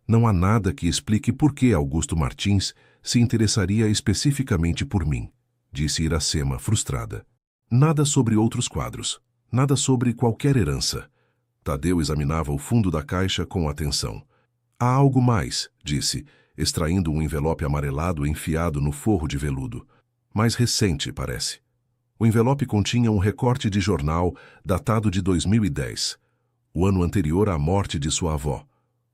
Não há nada que explique por que Augusto Martins se interessaria especificamente por mim, disse Iracema, frustrada. Nada sobre outros quadros, nada sobre qualquer herança. Tadeu examinava o fundo da caixa com atenção. Há algo mais, disse, extraindo um envelope amarelado enfiado no forro de veludo. Mais recente, parece. O envelope continha um recorte de jornal datado de 2010, o ano anterior à morte de sua avó.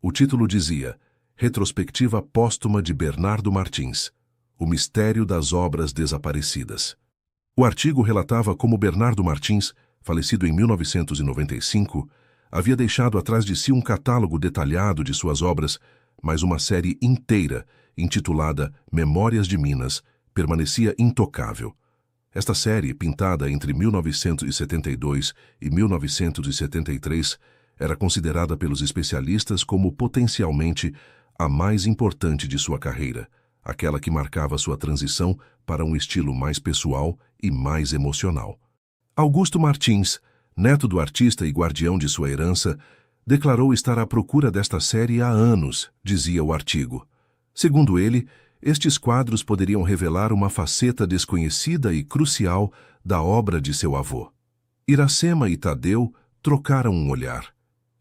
O título dizia Retrospectiva Póstuma de Bernardo Martins, o mistério das obras desaparecidas. O artigo relatava como Bernardo Martins, falecido em 1995, havia deixado atrás de si um catálogo detalhado de suas obras, mas uma série inteira, intitulada Memórias de Minas, permanecia intocável. Esta série, pintada entre 1972 e 1973, era considerada pelos especialistas como potencialmente a mais importante de sua carreira, aquela que marcava sua transição para um estilo mais pessoal e mais emocional. Augusto Martins, neto do artista e guardião de sua herança, declarou estar à procura desta série há anos, dizia o artigo. Segundo ele, estes quadros poderiam revelar uma faceta desconhecida e crucial da obra de seu avô. Iracema e Tadeu trocaram um olhar.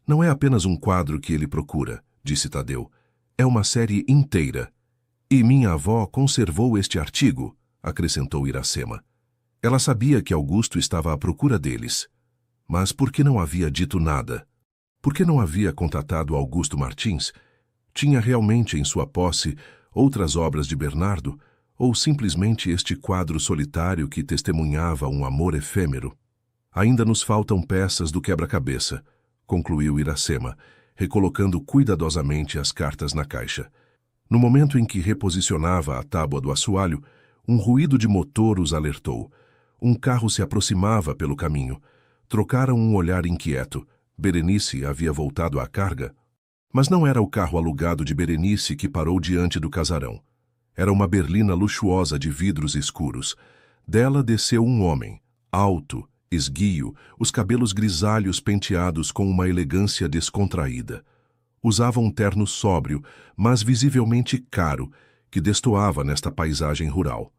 Não é apenas um quadro que ele procura, disse Tadeu. É uma série inteira. E minha avó conservou este artigo, acrescentou Iracema. Ela sabia que Augusto estava à procura deles. Mas por que não havia dito nada? Por que não havia contatado Augusto Martins? Tinha realmente em sua posse outras obras de Bernardo, ou simplesmente este quadro solitário que testemunhava um amor efêmero? Ainda nos faltam peças do quebra-cabeça, concluiu Iracema, recolocando cuidadosamente as cartas na caixa. No momento em que reposicionava a tábua do assoalho, um ruído de motor os alertou. Um carro se aproximava pelo caminho. Trocaram um olhar inquieto. Berenice havia voltado à carga. Mas não era o carro alugado de Berenice que parou diante do casarão. Era uma berlina luxuosa de vidros escuros. Dela desceu um homem, alto, esguio, os cabelos grisalhos penteados com uma elegância descontraída. Usava um terno sóbrio, mas visivelmente caro, que destoava nesta paisagem rural.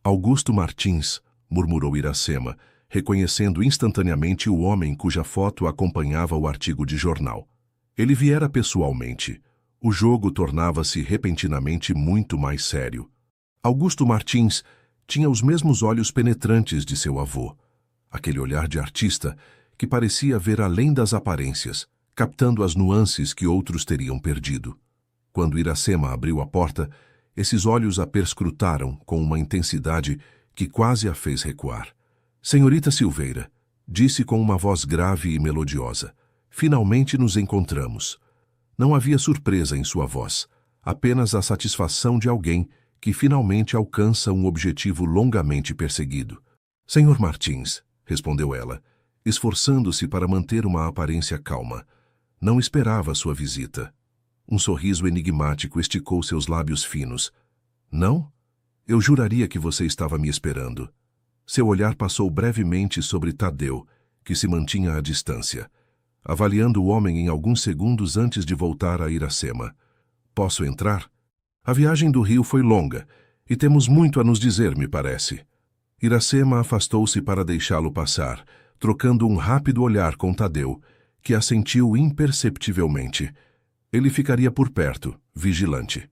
Augusto Martins, murmurou Iracema, reconhecendo instantaneamente o homem cuja foto acompanhava o artigo de jornal. Ele viera pessoalmente. O jogo tornava-se repentinamente muito mais sério. Augusto Martins tinha os mesmos olhos penetrantes de seu avô. Aquele olhar de artista que parecia ver além das aparências, captando as nuances que outros teriam perdido. Quando Iracema abriu a porta, esses olhos a perscrutaram com uma intensidade que quase a fez recuar. Senhorita Silveira, disse com uma voz grave e melodiosa, finalmente nos encontramos. Não havia surpresa em sua voz, apenas a satisfação de alguém que finalmente alcança um objetivo longamente perseguido. Senhor Martins, respondeu ela, esforçando-se para manter uma aparência calma. Não esperava sua visita. Um sorriso enigmático esticou seus lábios finos. Não? Eu juraria que você estava me esperando. Seu olhar passou brevemente sobre Tadeu, que se mantinha à distância, avaliando o homem em alguns segundos antes de voltar a Iracema. Posso entrar? A viagem do Rio foi longa, e temos muito a nos dizer, me parece. Iracema afastou-se para deixá-lo passar, trocando um rápido olhar com Tadeu, que assentiu imperceptivelmente. Ele ficaria por perto, vigilante.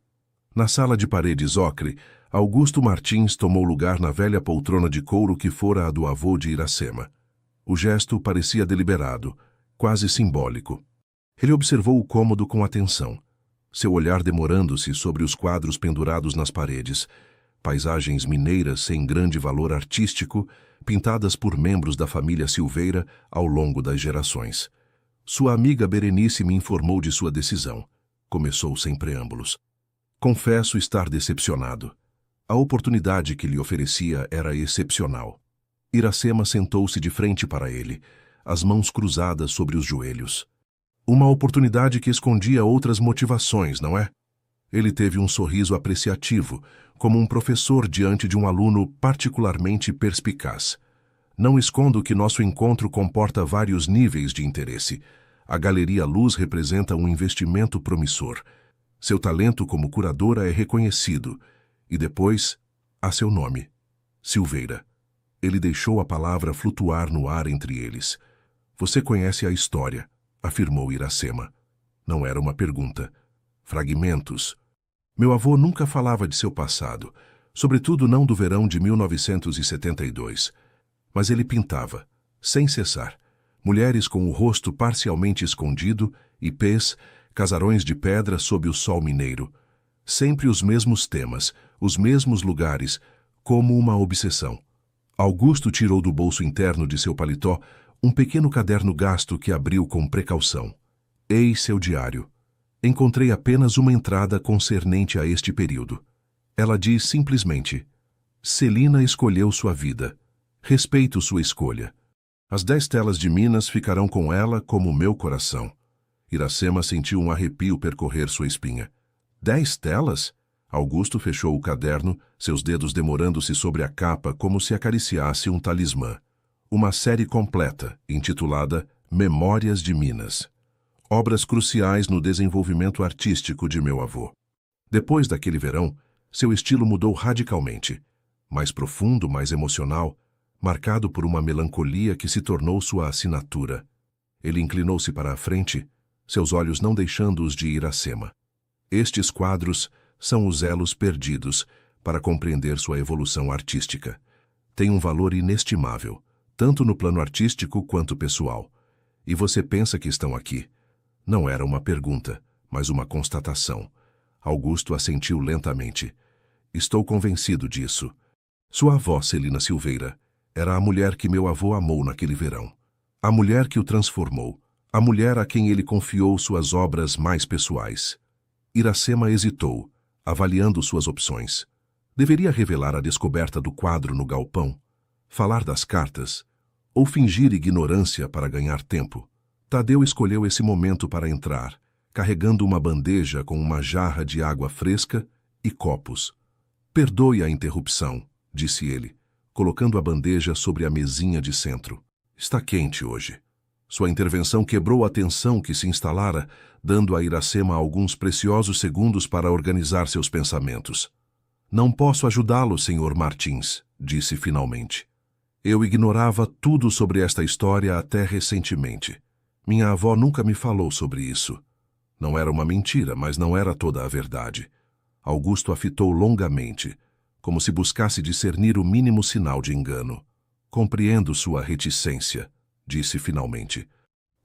Na sala de paredes ocre, Augusto Martins tomou lugar na velha poltrona de couro que fora a do avô de Iracema. O gesto parecia deliberado, quase simbólico. Ele observou o cômodo com atenção, seu olhar demorando-se sobre os quadros pendurados nas paredes, paisagens mineiras sem grande valor artístico, pintadas por membros da família Silveira ao longo das gerações. Sua amiga Berenice me informou de sua decisão. Começou sem preâmbulos. Confesso estar decepcionado. A oportunidade que lhe oferecia era excepcional. Iracema sentou-se de frente para ele, as mãos cruzadas sobre os joelhos. Uma oportunidade que escondia outras motivações, não é? Ele teve um sorriso apreciativo, como um professor diante de um aluno particularmente perspicaz. Não escondo que nosso encontro comporta vários níveis de interesse. A Galeria Luz representa um investimento promissor. Seu talento como curadora é reconhecido. E depois, há seu nome, Silveira. Ele deixou a palavra flutuar no ar entre eles. Você conhece a história, afirmou Iracema. Não era uma pergunta. Fragmentos. Meu avô nunca falava de seu passado, sobretudo não do verão de 1972. Mas ele pintava, sem cessar, mulheres com o rosto parcialmente escondido, ipês, casarões de pedra sob o sol mineiro. Sempre os mesmos temas, os mesmos lugares, como uma obsessão. Augusto tirou do bolso interno de seu paletó um pequeno caderno gasto que abriu com precaução. Eis seu diário. Encontrei apenas uma entrada concernente a este período. Ela diz simplesmente: Celina escolheu sua vida. Respeito sua escolha. As 10 telas de Minas ficarão com ela como meu coração. Iracema sentiu um arrepio percorrer sua espinha. 10 telas? Augusto fechou o caderno, seus dedos demorando-se sobre a capa como se acariciasse um talismã. Uma série completa, intitulada Memórias de Minas. Obras cruciais no desenvolvimento artístico de meu avô. Depois daquele verão, seu estilo mudou radicalmente. Mais profundo, mais emocional, marcado por uma melancolia que se tornou sua assinatura. Ele inclinou-se para a frente, seus olhos não deixando-os de Iracema. Estes quadros são os elos perdidos para compreender sua evolução artística. Tem um valor inestimável, tanto no plano artístico quanto pessoal. E você pensa que estão aqui. Não era uma pergunta, mas uma constatação. Augusto assentiu lentamente. Estou convencido disso. Sua avó, Celina Silveira, era a mulher que meu avô amou naquele verão. A mulher que o transformou. A mulher a quem ele confiou suas obras mais pessoais. Iracema hesitou, avaliando suas opções. Deveria revelar a descoberta do quadro no galpão? Falar das cartas? Ou fingir ignorância para ganhar tempo? Tadeu escolheu esse momento para entrar, carregando uma bandeja com uma jarra de água fresca e copos. Perdoe a interrupção, disse ele, colocando a bandeja sobre a mesinha de centro. Está quente hoje. Sua intervenção quebrou a tensão que se instalara, dando a Iracema alguns preciosos segundos para organizar seus pensamentos. Não posso ajudá-lo, Sr. Martins, disse finalmente. Eu ignorava tudo sobre esta história até recentemente. Minha avó nunca me falou sobre isso. Não era uma mentira, mas não era toda a verdade. Augusto a fitou longamente, como se buscasse discernir o mínimo sinal de engano. Compreendo sua reticência, disse finalmente.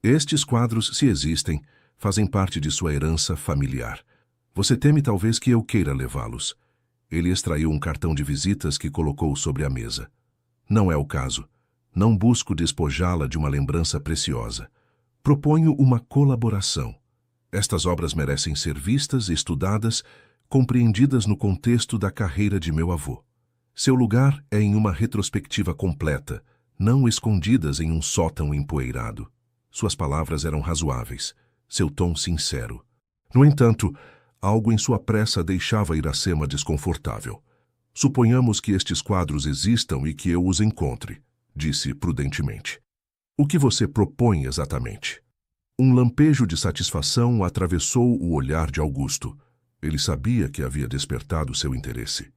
Estes quadros, se existem, fazem parte de sua herança familiar. Você teme talvez que eu queira levá-los. Ele extraiu um cartão de visitas que colocou sobre a mesa. Não é o caso. Não busco despojá-la de uma lembrança preciosa. Proponho uma colaboração. Estas obras merecem ser vistas, estudadas, compreendidas no contexto da carreira de meu avô. Seu lugar é em uma retrospectiva completa, não escondidas em um sótão empoeirado. Suas palavras eram razoáveis, seu tom sincero. No entanto, algo em sua pressa deixava Iracema desconfortável. Suponhamos que estes quadros existam e que eu os encontre, disse prudentemente. O que você propõe exatamente? Um lampejo de satisfação atravessou o olhar de Augusto. Ele sabia que havia despertado seu interesse.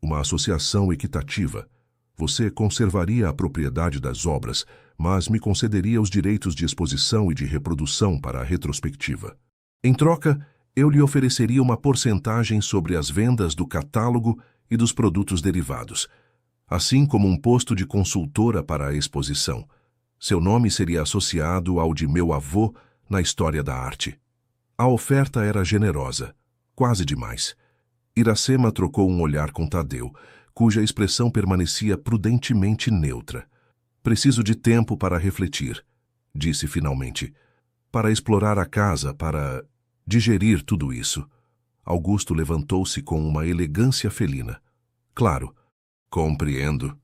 Uma associação equitativa. Você conservaria a propriedade das obras, mas me concederia os direitos de exposição e de reprodução para a retrospectiva. Em troca, eu lhe ofereceria uma porcentagem sobre as vendas do catálogo e dos produtos derivados, assim como um posto de consultora para a exposição. Seu nome seria associado ao de meu avô na história da arte. A oferta era generosa, quase demais. Iracema trocou um olhar com Tadeu, cuja expressão permanecia prudentemente neutra. Preciso de tempo para refletir, disse finalmente. Para explorar a casa, para digerir tudo isso. Augusto levantou-se com uma elegância felina. Claro, compreendo.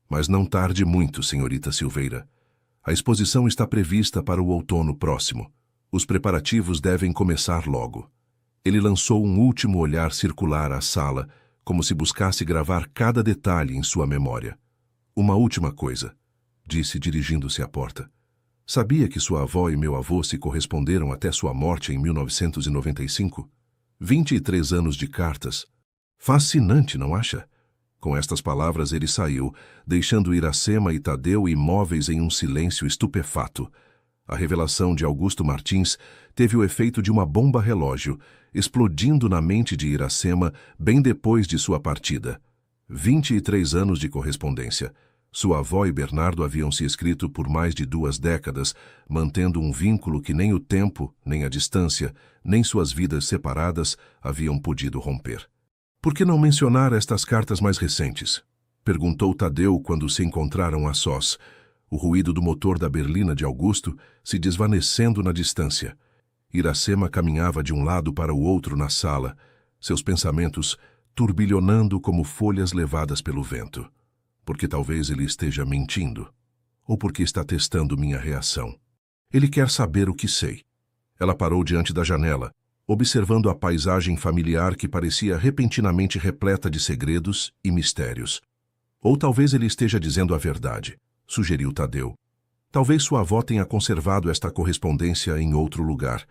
Mas não tarde muito, senhorita Silveira. A exposição está prevista para o outono próximo. Os preparativos devem começar logo. Ele lançou um último olhar circular à sala, como se buscasse gravar cada detalhe em sua memória. Uma última coisa, disse dirigindo-se à porta. Sabia que sua avó e meu avô se corresponderam até sua morte em 1995? 23 anos de cartas. Fascinante, não acha? Com estas palavras ele saiu, deixando Iracema e Tadeu imóveis em um silêncio estupefato. A revelação de Augusto Martins teve o efeito de uma bomba relógio, explodindo na mente de Iracema bem depois de sua partida. 23 anos de correspondência. Sua avó e Bernardo haviam se escrito por mais de 2 décadas, mantendo um vínculo que nem o tempo, nem a distância, nem suas vidas separadas haviam podido romper. Por que não mencionar estas cartas mais recentes? Perguntou Tadeu quando se encontraram a sós, o ruído do motor da berlina de Augusto se desvanecendo na distância. Iracema caminhava de um lado para o outro na sala, seus pensamentos turbilhonando como folhas levadas pelo vento. Porque talvez ele esteja mentindo, ou porque está testando minha reação. Ele quer saber o que sei. Ela parou diante da janela, observando a paisagem familiar que parecia repentinamente repleta de segredos e mistérios. Ou talvez ele esteja dizendo a verdade, sugeriu Tadeu. Talvez sua avó tenha conservado esta correspondência em outro lugar.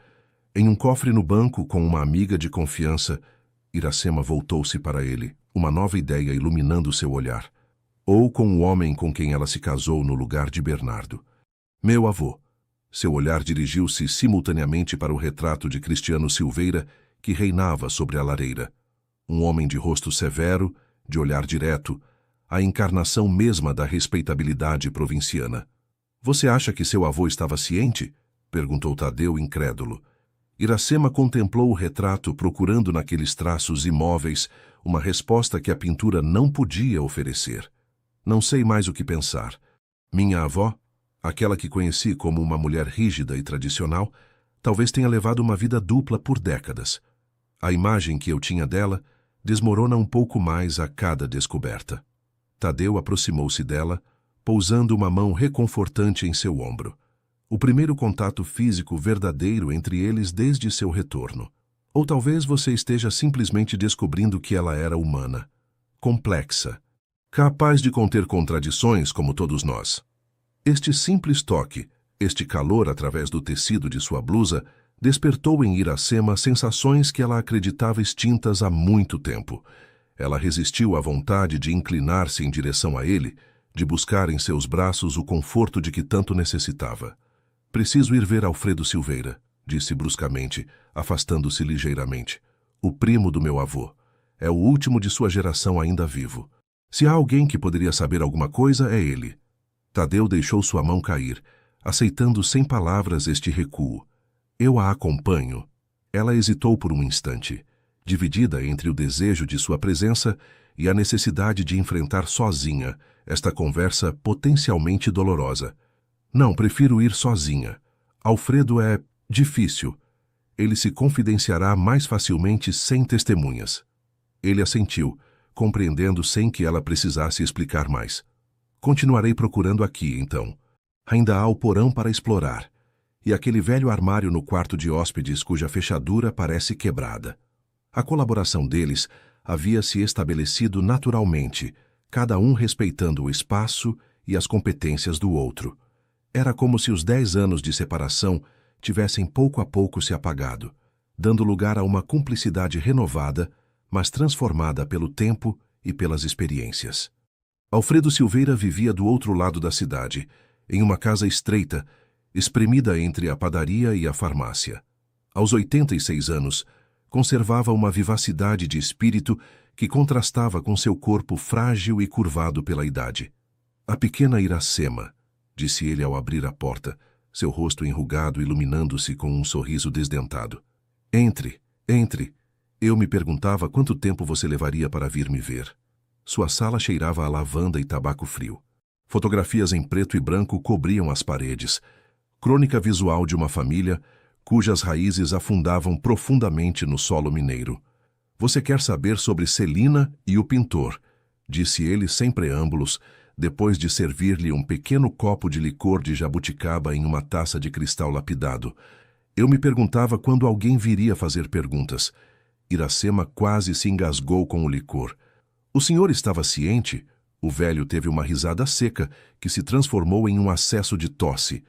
Em um cofre no banco com uma amiga de confiança, Iracema voltou-se para ele, uma nova ideia iluminando seu olhar. Ou com o homem com quem ela se casou no lugar de Bernardo. Meu avô. Seu olhar dirigiu-se simultaneamente para o retrato de Cristiano Silveira, que reinava sobre a lareira. Um homem de rosto severo, de olhar direto, a encarnação mesma da respeitabilidade provinciana. Você acha que seu avô estava ciente? Perguntou Tadeu, incrédulo. Iracema contemplou o retrato procurando naqueles traços imóveis uma resposta que a pintura não podia oferecer. Não sei mais o que pensar. Minha avó, aquela que conheci como uma mulher rígida e tradicional, talvez tenha levado uma vida dupla por décadas. A imagem que eu tinha dela desmorona um pouco mais a cada descoberta. Tadeu aproximou-se dela, pousando uma mão reconfortante em seu ombro. O primeiro contato físico verdadeiro entre eles desde seu retorno. Ou talvez você esteja simplesmente descobrindo que ela era humana, complexa, capaz de conter contradições como todos nós. Este simples toque, este calor através do tecido de sua blusa, despertou em Iracema sensações que ela acreditava extintas há muito tempo. Ela resistiu à vontade de inclinar-se em direção a ele, de buscar em seus braços o conforto de que tanto necessitava. Preciso ir ver Alfredo Silveira, disse bruscamente, afastando-se ligeiramente. O primo do meu avô. É o último de sua geração ainda vivo. Se há alguém que poderia saber alguma coisa, é ele. Tadeu deixou sua mão cair, aceitando sem palavras este recuo. Eu a acompanho. Ela hesitou por um instante, dividida entre o desejo de sua presença e a necessidade de enfrentar sozinha esta conversa potencialmente dolorosa. Não, prefiro ir sozinha. Alfredo é difícil. Ele se confidenciará mais facilmente sem testemunhas. Ele assentiu, compreendendo sem que ela precisasse explicar mais. Continuarei procurando aqui, então. Ainda há o porão para explorar, e aquele velho armário no quarto de hóspedes cuja fechadura parece quebrada. A colaboração deles havia se estabelecido naturalmente, cada um respeitando o espaço e as competências do outro. Era como se os 10 anos de separação tivessem pouco a pouco se apagado, dando lugar a uma cumplicidade renovada, mas transformada pelo tempo e pelas experiências. Alfredo Silveira vivia do outro lado da cidade, em uma casa estreita, espremida entre a padaria e a farmácia. Aos 86 anos, conservava uma vivacidade de espírito que contrastava com seu corpo frágil e curvado pela idade. A pequena Iracema, disse ele ao abrir a porta, seu rosto enrugado iluminando-se com um sorriso desdentado. Entre, entre. Eu me perguntava quanto tempo você levaria para vir me ver. Sua sala cheirava a lavanda e tabaco frio. Fotografias em preto e branco cobriam as paredes. Crônica visual de uma família cujas raízes afundavam profundamente no solo mineiro. Você quer saber sobre Celina e o pintor, disse ele sem preâmbulos, depois de servir-lhe um pequeno copo de licor de jabuticaba em uma taça de cristal lapidado. Eu me perguntava quando alguém viria fazer perguntas. Iracema quase se engasgou com o licor. O senhor estava ciente? O velho teve uma risada seca, que se transformou em um acesso de tosse.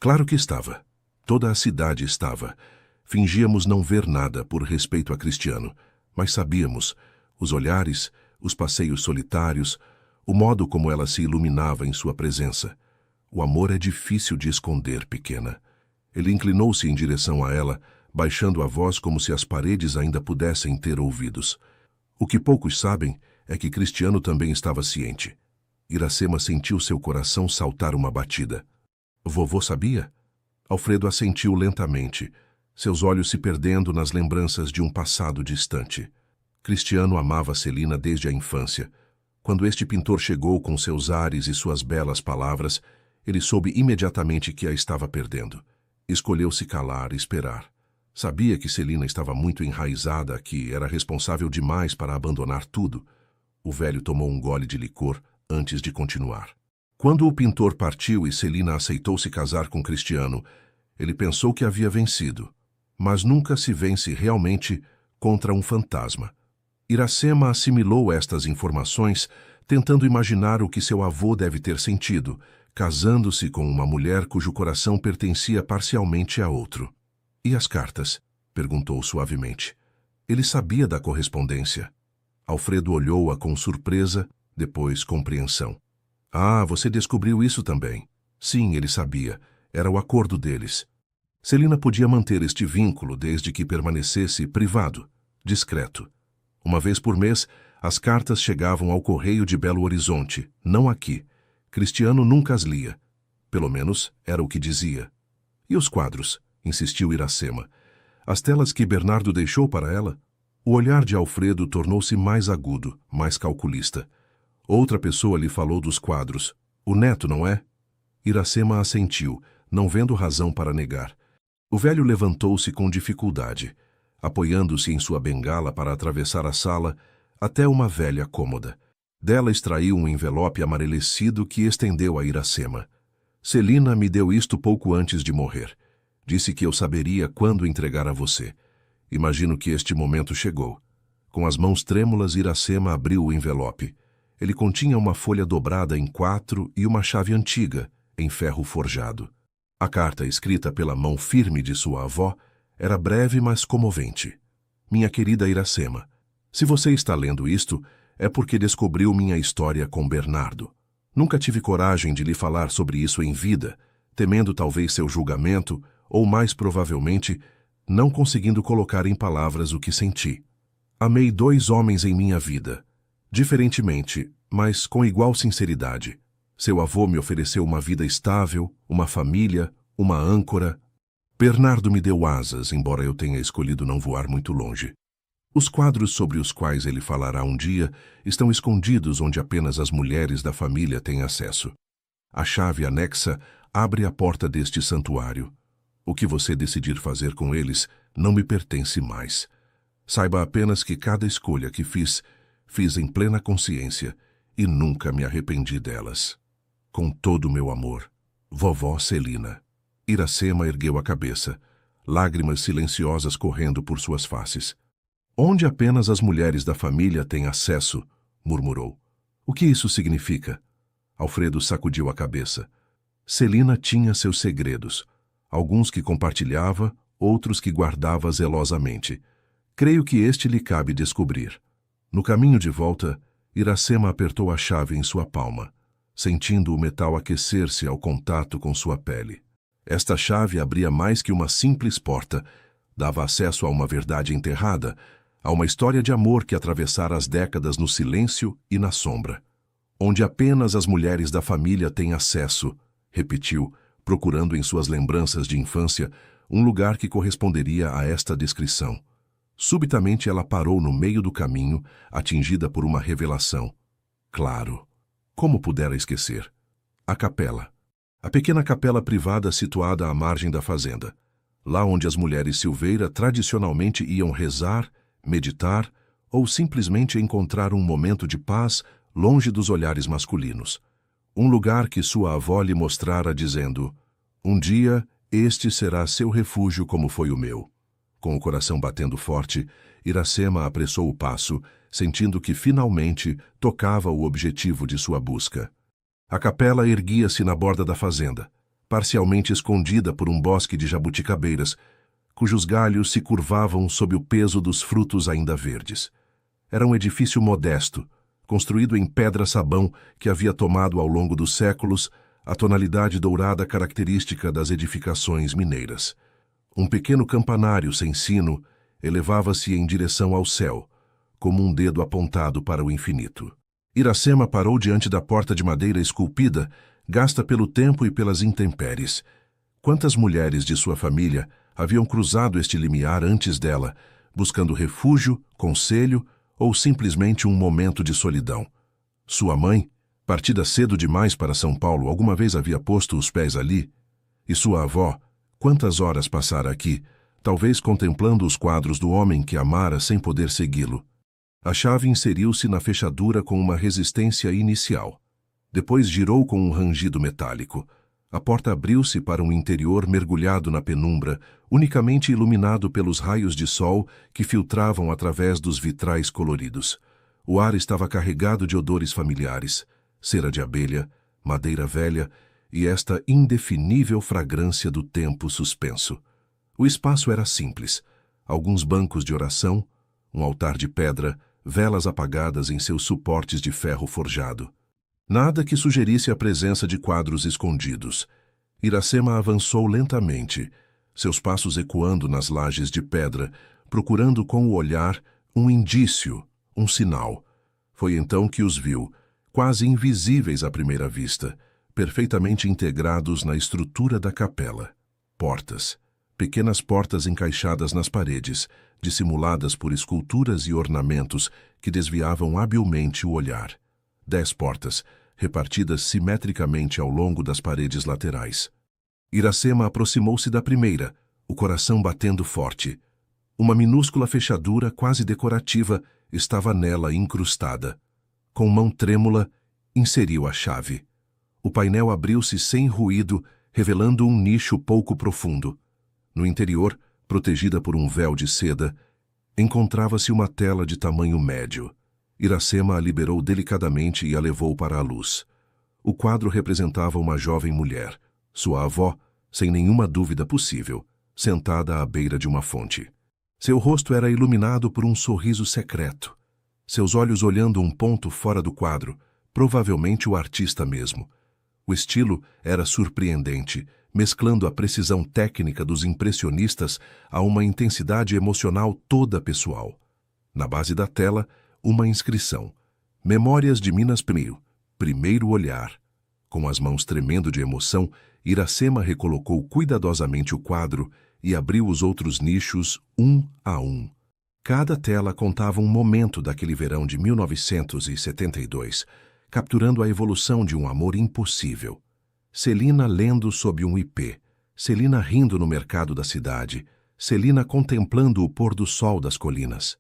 Claro que estava. Toda a cidade estava. Fingíamos não ver nada por respeito a Cristiano, mas sabíamos. Os olhares, os passeios solitários, o modo como ela se iluminava em sua presença. O amor é difícil de esconder, pequena. Ele inclinou-se em direção a ela, baixando a voz como se as paredes ainda pudessem ter ouvidos. O que poucos sabem é que Cristiano também estava ciente. Iracema sentiu seu coração saltar uma batida. Vovô sabia? Alfredo assentiu lentamente, seus olhos se perdendo nas lembranças de um passado distante. Cristiano amava Celina desde a infância. Quando este pintor chegou com seus ares e suas belas palavras, ele soube imediatamente que a estava perdendo. Escolheu se calar e esperar. Sabia que Celina estava muito enraizada aqui, era responsável demais para abandonar tudo. O velho tomou um gole de licor antes de continuar. Quando o pintor partiu e Celina aceitou se casar com Cristiano, ele pensou que havia vencido. Mas nunca se vence realmente contra um fantasma. Iracema assimilou estas informações, tentando imaginar o que seu avô deve ter sentido, casando-se com uma mulher cujo coração pertencia parcialmente a outro. E as cartas? Perguntou suavemente. Ele sabia da correspondência. Alfredo olhou-a com surpresa, depois compreensão. Ah, você descobriu isso também. Sim, ele sabia. Era o acordo deles. Celina podia manter este vínculo desde que permanecesse privado, discreto. Uma vez por mês, as cartas chegavam ao correio de Belo Horizonte, não aqui. Cristiano nunca as lia. Pelo menos, era o que dizia. E os quadros? Insistiu Iracema. As telas que Bernardo deixou para ela? O olhar de Alfredo tornou-se mais agudo, mais calculista. Outra pessoa lhe falou dos quadros. O neto, não é? Iracema assentiu, não vendo razão para negar. O velho levantou-se com dificuldade, apoiando-se em sua bengala para atravessar a sala até uma velha cômoda. Dela extraiu um envelope amarelecido que estendeu a Iracema. Celina me deu isto pouco antes de morrer. Disse que eu saberia quando entregar a você. Imagino que este momento chegou. Com as mãos trêmulas, Iracema abriu o envelope. Ele continha uma folha dobrada em 4 e uma chave antiga, em ferro forjado. A carta, escrita pela mão firme de sua avó, era breve, mas comovente. Minha querida Iracema, se você está lendo isto, é porque descobriu minha história com Bernardo. Nunca tive coragem de lhe falar sobre isso em vida, temendo talvez seu julgamento, ou mais provavelmente, não conseguindo colocar em palavras o que senti. Amei 2 homens em minha vida, diferentemente, mas com igual sinceridade. Seu avô me ofereceu uma vida estável, uma família, uma âncora. Bernardo me deu asas, embora eu tenha escolhido não voar muito longe. Os quadros sobre os quais ele falará um dia estão escondidos onde apenas as mulheres da família têm acesso. A chave anexa abre a porta deste santuário. O que você decidir fazer com eles não me pertence mais. Saiba apenas que cada escolha que fiz em plena consciência e nunca me arrependi delas. Com todo o meu amor, vovó Celina. Iracema ergueu a cabeça, lágrimas silenciosas correndo por suas faces. Onde apenas as mulheres da família têm acesso, murmurou. O que isso significa? Alfredo sacudiu a cabeça. Celina tinha seus segredos, alguns que compartilhava, outros que guardava zelosamente. Creio que este lhe cabe descobrir. No caminho de volta, Iracema apertou a chave em sua palma, sentindo o metal aquecer-se ao contato com sua pele. Esta chave abria mais que uma simples porta, dava acesso a uma verdade enterrada, a uma história de amor que atravessara as décadas no silêncio e na sombra. Onde apenas as mulheres da família têm acesso, repetiu, procurando em suas lembranças de infância um lugar que corresponderia a esta descrição. Subitamente ela parou no meio do caminho, atingida por uma revelação. Claro, como pudera esquecer? A capela. A pequena capela privada situada à margem da fazenda, lá onde as mulheres Silveira tradicionalmente iam rezar, meditar ou simplesmente encontrar um momento de paz longe dos olhares masculinos. Um lugar que sua avó lhe mostrara dizendo, um dia este será seu refúgio como foi o meu. Com o coração batendo forte, Iracema apressou o passo, sentindo que finalmente tocava o objetivo de sua busca. A capela erguia-se na borda da fazenda, parcialmente escondida por um bosque de jabuticabeiras, cujos galhos se curvavam sob o peso dos frutos ainda verdes. Era um edifício modesto, construído em pedra-sabão que havia tomado ao longo dos séculos a tonalidade dourada característica das edificações mineiras. Um pequeno campanário sem sino elevava-se em direção ao céu, como um dedo apontado para o infinito. Iracema parou diante da porta de madeira esculpida, gasta pelo tempo e pelas intempéries. Quantas mulheres de sua família haviam cruzado este limiar antes dela, buscando refúgio, conselho ou simplesmente um momento de solidão? Sua mãe, partida cedo demais para São Paulo, alguma vez havia posto os pés ali? E sua avó, quantas horas passara aqui, talvez contemplando os quadros do homem que amara sem poder segui-lo? A chave inseriu-se na fechadura com uma resistência inicial. Depois girou com um rangido metálico. A porta abriu-se para um interior mergulhado na penumbra, unicamente iluminado pelos raios de sol que filtravam através dos vitrais coloridos. O ar estava carregado de odores familiares, cera de abelha, madeira velha e esta indefinível fragrância do tempo suspenso. O espaço era simples. Alguns bancos de oração, um altar de pedra, velas apagadas em seus suportes de ferro forjado. Nada que sugerisse a presença de quadros escondidos. Iracema avançou lentamente, seus passos ecoando nas lajes de pedra, procurando com o olhar um indício, um sinal. Foi então que os viu, quase invisíveis à primeira vista, perfeitamente integrados na estrutura da capela. Portas. Pequenas portas encaixadas nas paredes, dissimuladas por esculturas e ornamentos que desviavam habilmente o olhar. 10 portas, repartidas simetricamente ao longo das paredes laterais. Iracema aproximou-se da primeira, o coração batendo forte. Uma minúscula fechadura, quase decorativa, estava nela incrustada. Com mão trêmula, inseriu a chave. O painel abriu-se sem ruído, revelando um nicho pouco profundo. No interior, protegida por um véu de seda, encontrava-se uma tela de tamanho médio. Iracema a liberou delicadamente e a levou para a luz. O quadro representava uma jovem mulher, sua avó, sem nenhuma dúvida possível, sentada à beira de uma fonte. Seu rosto era iluminado por um sorriso secreto. Seus olhos olhando um ponto fora do quadro, provavelmente o artista mesmo. O estilo era surpreendente, mesclando a precisão técnica dos impressionistas a uma intensidade emocional toda pessoal. Na base da tela, uma inscrição: Memórias de Minas Primeiro, primeiro olhar. Com as mãos tremendo de emoção, Iracema recolocou cuidadosamente o quadro e abriu os outros nichos um a um. Cada tela contava um momento daquele verão de 1972, capturando a evolução de um amor impossível. Celina lendo sob um ipê, Celina rindo no mercado da cidade, Celina contemplando o pôr do sol das colinas.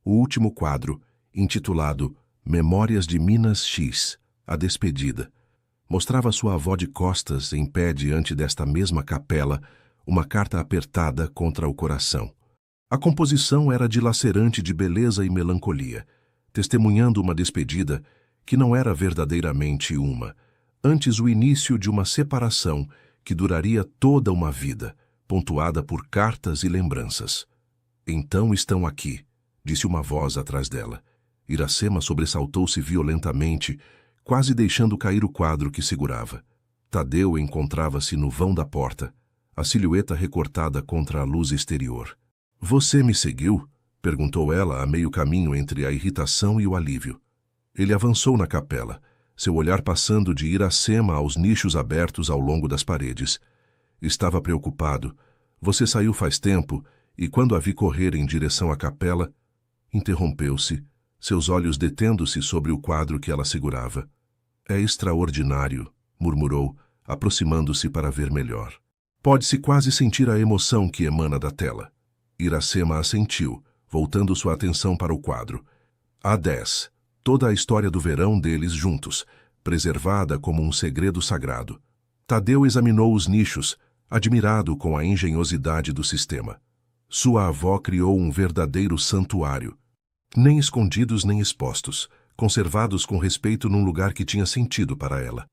O último quadro, intitulado Memórias de Minas X, a despedida, mostrava sua avó de costas em pé diante desta mesma capela, uma carta apertada contra o coração. A composição era dilacerante de beleza e melancolia, testemunhando uma despedida que não era verdadeiramente uma, antes o início de uma separação que duraria toda uma vida, pontuada por cartas e lembranças. Então estão aqui, disse uma voz atrás dela. Iracema sobressaltou-se violentamente, quase deixando cair o quadro que segurava. Tadeu encontrava-se no vão da porta, a silhueta recortada contra a luz exterior. "Você me seguiu?" perguntou ela a meio caminho entre a irritação e o alívio. Ele avançou na capela, seu olhar passando de Iracema aos nichos abertos ao longo das paredes. Estava preocupado. "Você saiu faz tempo, e quando a vi correr em direção à capela..." Interrompeu-se, seus olhos detendo-se sobre o quadro que ela segurava. "É extraordinário", murmurou, aproximando-se para ver melhor. Pode-se quase sentir a emoção que emana da tela. Iracema assentiu, voltando sua atenção para o quadro. Há 10. Toda a história do verão deles juntos, preservada como um segredo sagrado. Tadeu examinou os nichos, admirado com a engenhosidade do sistema. Sua avó criou um verdadeiro santuário. Nem escondidos nem expostos, conservados com respeito num lugar que tinha sentido para ela.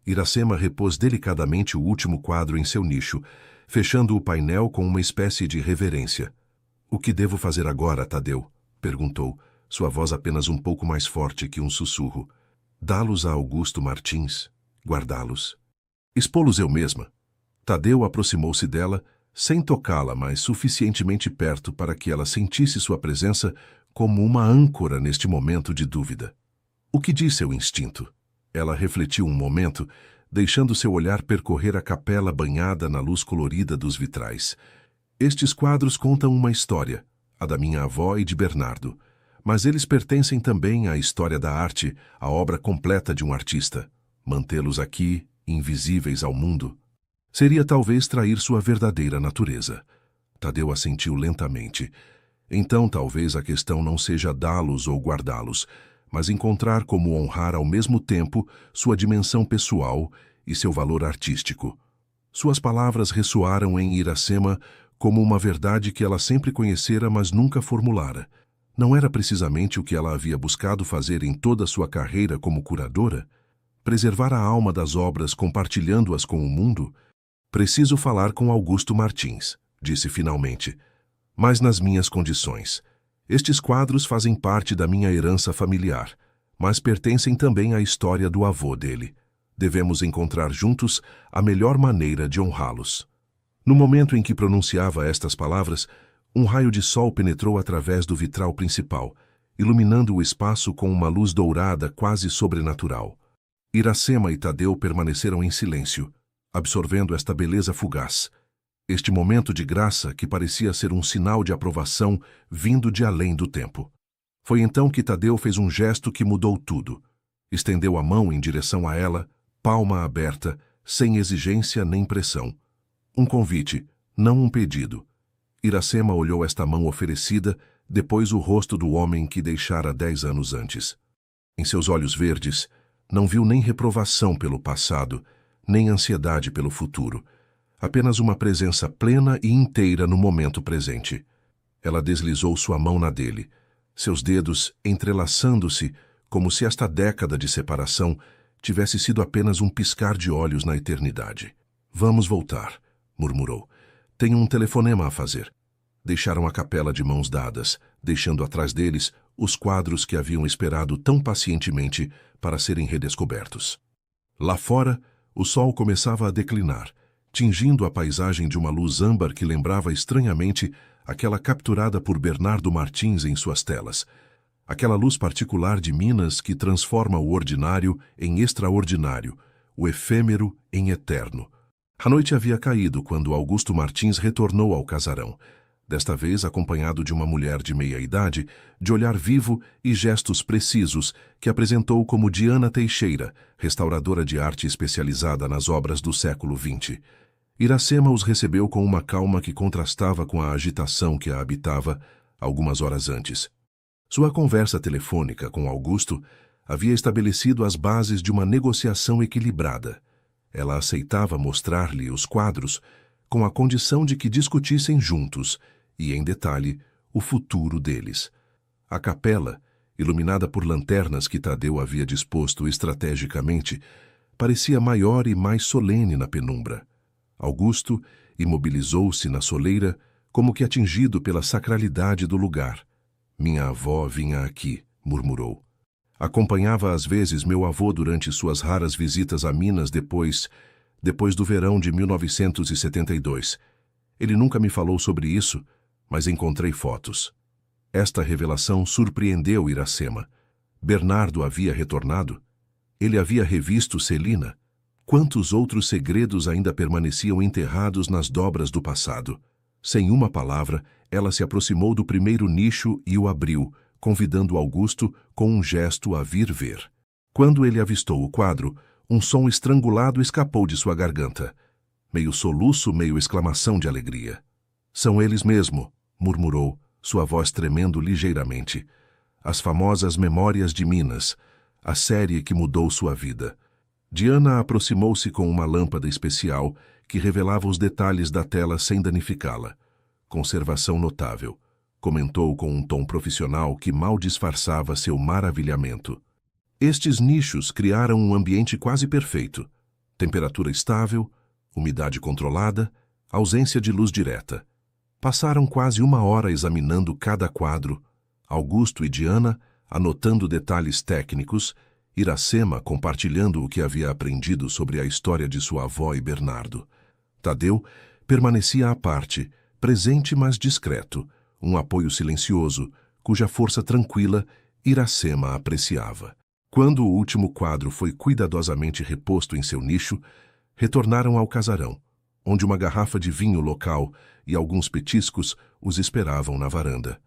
Iracema repôs delicadamente o último quadro em seu nicho, fechando o painel com uma espécie de reverência. "O que devo fazer agora, Tadeu?" perguntou, sua voz apenas um pouco mais forte que um sussurro. "Dá-los a Augusto Martins? Guardá-los?" Expô-los eu mesma. Tadeu aproximou-se dela, sem tocá-la, mas suficientemente perto para que ela sentisse sua presença como uma âncora neste momento de dúvida. O que disse seu instinto? Ela refletiu um momento, deixando seu olhar percorrer a capela banhada na luz colorida dos vitrais. Estes quadros contam uma história, a da minha avó e de Bernardo, mas eles pertencem também à história da arte, à obra completa de um artista. Mantê-los aqui, invisíveis ao mundo, seria talvez trair sua verdadeira natureza. Tadeu assentiu lentamente. Então talvez a questão não seja dá-los ou guardá-los, mas encontrar como honrar ao mesmo tempo sua dimensão pessoal e seu valor artístico. Suas palavras ressoaram em Iracema como uma verdade que ela sempre conhecera, mas nunca formulara. Não era precisamente o que ela havia buscado fazer em toda sua carreira como curadora? Preservar a alma das obras compartilhando-as com o mundo? Preciso falar com Augusto Martins, disse finalmente, mas nas minhas condições. Estes quadros fazem parte da minha herança familiar, mas pertencem também à história do avô dele. Devemos encontrar juntos a melhor maneira de honrá-los. No momento em que pronunciava estas palavras, um raio de sol penetrou através do vitral principal, iluminando o espaço com uma luz dourada quase sobrenatural. Iracema e Tadeu permaneceram em silêncio, absorvendo esta beleza fugaz, este momento de graça que parecia ser um sinal de aprovação vindo de além do tempo. Foi então que Tadeu fez um gesto que mudou tudo. Estendeu a mão em direção a ela, palma aberta, sem exigência nem pressão. Um convite, não um pedido. Iracema olhou esta mão oferecida, depois o rosto do homem que deixara 10 anos antes. Em seus olhos verdes, não viu nem reprovação pelo passado, nem ansiedade pelo futuro. Apenas uma presença plena e inteira no momento presente. Ela deslizou sua mão na dele, seus dedos entrelaçando-se como se esta década de separação tivesse sido apenas um piscar de olhos na eternidade. Vamos voltar, murmurou. Tenho um telefonema a fazer. Deixaram a capela de mãos dadas, deixando atrás deles os quadros que haviam esperado tão pacientemente para serem redescobertos. Lá fora, o sol começava a declinar, tingindo a paisagem de uma luz âmbar que lembrava estranhamente aquela capturada por Bernardo Martins em suas telas. Aquela luz particular de Minas que transforma o ordinário em extraordinário, o efêmero em eterno. A noite havia caído quando Augusto Martins retornou ao casarão, desta vez acompanhado de uma mulher de meia-idade, de olhar vivo e gestos precisos, que apresentou como Diana Teixeira, restauradora de arte especializada nas obras do século XX. Iracema os recebeu com uma calma que contrastava com a agitação que a habitava algumas horas antes. Sua conversa telefônica com Augusto havia estabelecido as bases de uma negociação equilibrada. Ela aceitava mostrar-lhe os quadros com a condição de que discutissem juntos e, em detalhe, o futuro deles. A capela, iluminada por lanternas que Tadeu havia disposto estrategicamente, parecia maior e mais solene na penumbra. Augusto imobilizou-se na soleira, como que atingido pela sacralidade do lugar. Minha avó vinha aqui, murmurou. Acompanhava às vezes meu avô durante suas raras visitas a Minas depois do verão de 1972. Ele nunca me falou sobre isso, mas encontrei fotos. Esta revelação surpreendeu Iracema. Bernardo havia retornado? Ele havia revisto Celina? Quantos outros segredos ainda permaneciam enterrados nas dobras do passado? Sem uma palavra, ela se aproximou do primeiro nicho e o abriu, convidando Augusto com um gesto a vir ver. Quando ele avistou o quadro, um som estrangulado escapou de sua garganta. Meio soluço, meio exclamação de alegria. São eles mesmo, murmurou, sua voz tremendo ligeiramente. As famosas Memórias de Minas, a série que mudou sua vida. Diana aproximou-se com uma lâmpada especial que revelava os detalhes da tela sem danificá-la. Conservação notável, comentou com um tom profissional que mal disfarçava seu maravilhamento. Estes nichos criaram um ambiente quase perfeito. Temperatura estável, umidade controlada, ausência de luz direta. Passaram quase 1 hora examinando cada quadro, Augusto e Diana anotando detalhes técnicos, Iracema compartilhando o que havia aprendido sobre a história de sua avó e Bernardo. Tadeu permanecia à parte, presente mas discreto, um apoio silencioso, cuja força tranquila Iracema apreciava. Quando o último quadro foi cuidadosamente reposto em seu nicho, retornaram ao casarão, onde uma garrafa de vinho local e alguns petiscos os esperavam na varanda.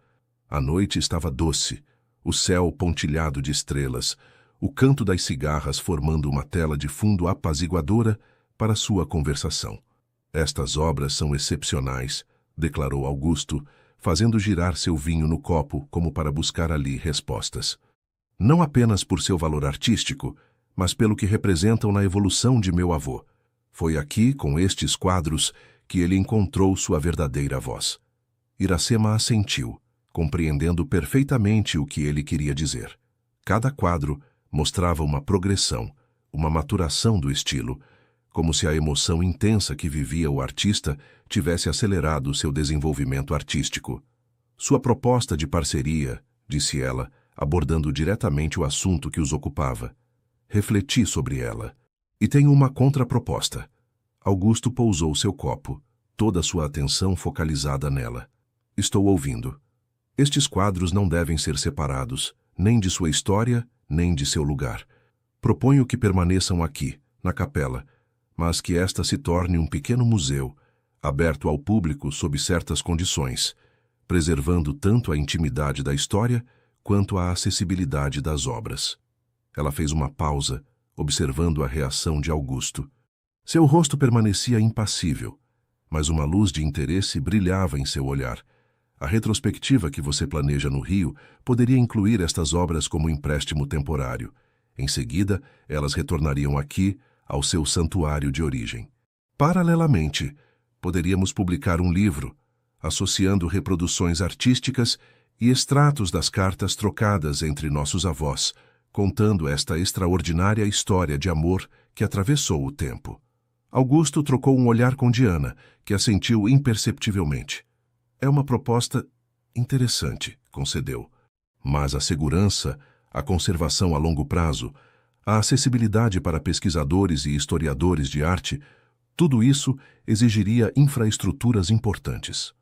A noite estava doce, o céu pontilhado de estrelas, o canto das cigarras formando uma tela de fundo apaziguadora para sua conversação. Estas obras são excepcionais, declarou Augusto, fazendo girar seu vinho no copo como para buscar ali respostas. Não apenas por seu valor artístico, mas pelo que representam na evolução de meu avô. Foi aqui, com estes quadros, que ele encontrou sua verdadeira voz. Iracema assentiu, compreendendo perfeitamente o que ele queria dizer. Cada quadro mostrava uma progressão, uma maturação do estilo, como se a emoção intensa que vivia o artista tivesse acelerado seu desenvolvimento artístico. Sua proposta de parceria, disse ela, abordando diretamente o assunto que os ocupava. Refleti sobre ela. E tenho uma contraproposta. Augusto pousou seu copo, toda sua atenção focalizada nela. Estou ouvindo. Estes quadros não devem ser separados, nem de sua história, nem de seu lugar. Proponho que permaneçam aqui, na capela, mas que esta se torne um pequeno museu, aberto ao público sob certas condições, preservando tanto a intimidade da história quanto a acessibilidade das obras. Ela fez uma pausa, observando a reação de Augusto. Seu rosto permanecia impassível, mas uma luz de interesse brilhava em seu olhar. A retrospectiva que você planeja no Rio poderia incluir estas obras como empréstimo temporário. Em seguida, elas retornariam aqui, ao seu santuário de origem. Paralelamente, poderíamos publicar um livro, associando reproduções artísticas e extratos das cartas trocadas entre nossos avós, contando esta extraordinária história de amor que atravessou o tempo. Augusto trocou um olhar com Diana, que assentiu imperceptivelmente. É uma proposta interessante, concedeu. Mas a segurança, a conservação a longo prazo, a acessibilidade para pesquisadores e historiadores de arte, tudo isso exigiria infraestruturas importantes,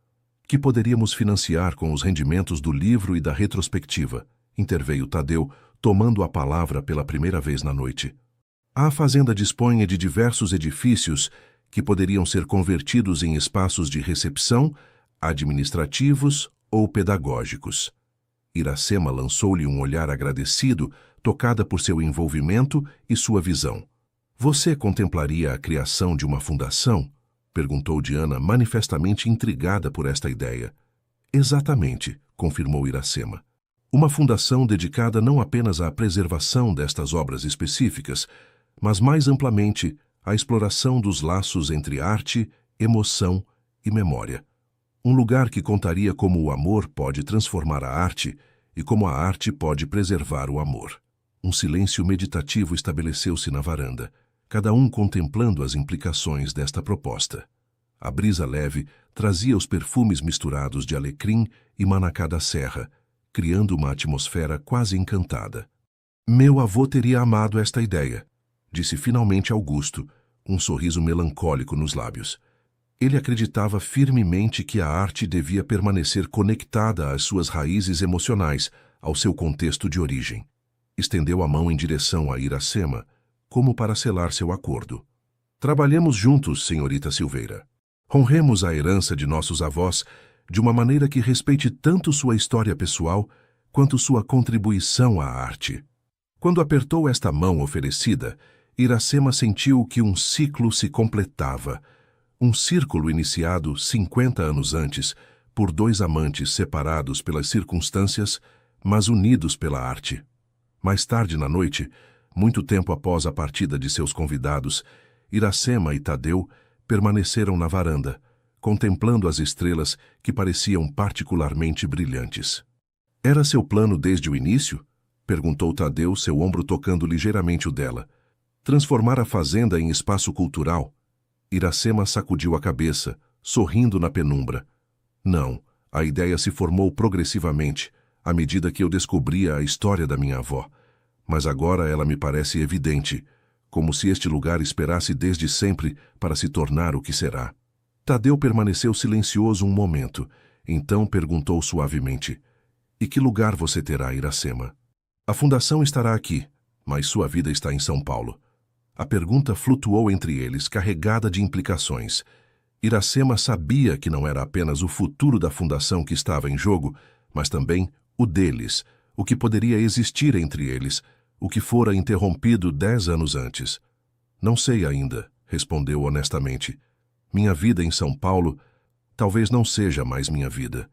que poderíamos financiar com os rendimentos do livro e da retrospectiva, interveio Tadeu, tomando a palavra pela primeira vez na noite. A fazenda dispõe de diversos edifícios que poderiam ser convertidos em espaços de recepção, administrativos ou pedagógicos. Iracema lançou-lhe um olhar agradecido, tocada por seu envolvimento e sua visão. Você contemplaria a criação de uma fundação? Perguntou Diana, manifestamente intrigada por esta ideia. Exatamente, confirmou Iracema. Uma fundação dedicada não apenas à preservação destas obras específicas, mas mais amplamente à exploração dos laços entre arte, emoção e memória. Um lugar que contaria como o amor pode transformar a arte e como a arte pode preservar o amor. Um silêncio meditativo estabeleceu-se na varanda, cada um contemplando as implicações desta proposta. A brisa leve trazia os perfumes misturados de alecrim e manacá da serra, criando uma atmosfera quase encantada. Meu avô teria amado esta ideia, disse finalmente Augusto, um sorriso melancólico nos lábios. Ele acreditava firmemente que a arte devia permanecer conectada às suas raízes emocionais, ao seu contexto de origem. Estendeu a mão em direção a Iracema, como para selar seu acordo. Trabalhemos juntos, senhorita Silveira. Honremos a herança de nossos avós de uma maneira que respeite tanto sua história pessoal quanto sua contribuição à arte. Quando apertou esta mão oferecida, Iracema sentiu que um ciclo se completava, um círculo iniciado 50 anos antes, por dois amantes separados pelas circunstâncias, mas unidos pela arte. Mais tarde na noite, muito tempo após a partida de seus convidados, Iracema e Tadeu permaneceram na varanda, contemplando as estrelas que pareciam particularmente brilhantes. Era seu plano desde o início? Perguntou Tadeu, seu ombro tocando ligeiramente o dela. Transformar a fazenda em espaço cultural? Iracema sacudiu a cabeça, sorrindo na penumbra. Não, a ideia se formou progressivamente, à medida que eu descobria a história da minha avó. mas agora ela me parece evidente, como se este lugar esperasse desde sempre para se tornar o que será. Tadeu permaneceu silencioso um momento, então perguntou suavemente: "E que lugar você terá, Iracema?" "A fundação estará aqui, mas sua vida está em São Paulo." A pergunta flutuou entre eles, carregada de implicações. Iracema sabia que não era apenas o futuro da fundação que estava em jogo, mas também o deles, o que poderia existir entre eles, o que fora interrompido 10 anos antes. "Não sei ainda", respondeu honestamente. "Minha vida em São Paulo talvez não seja mais minha vida.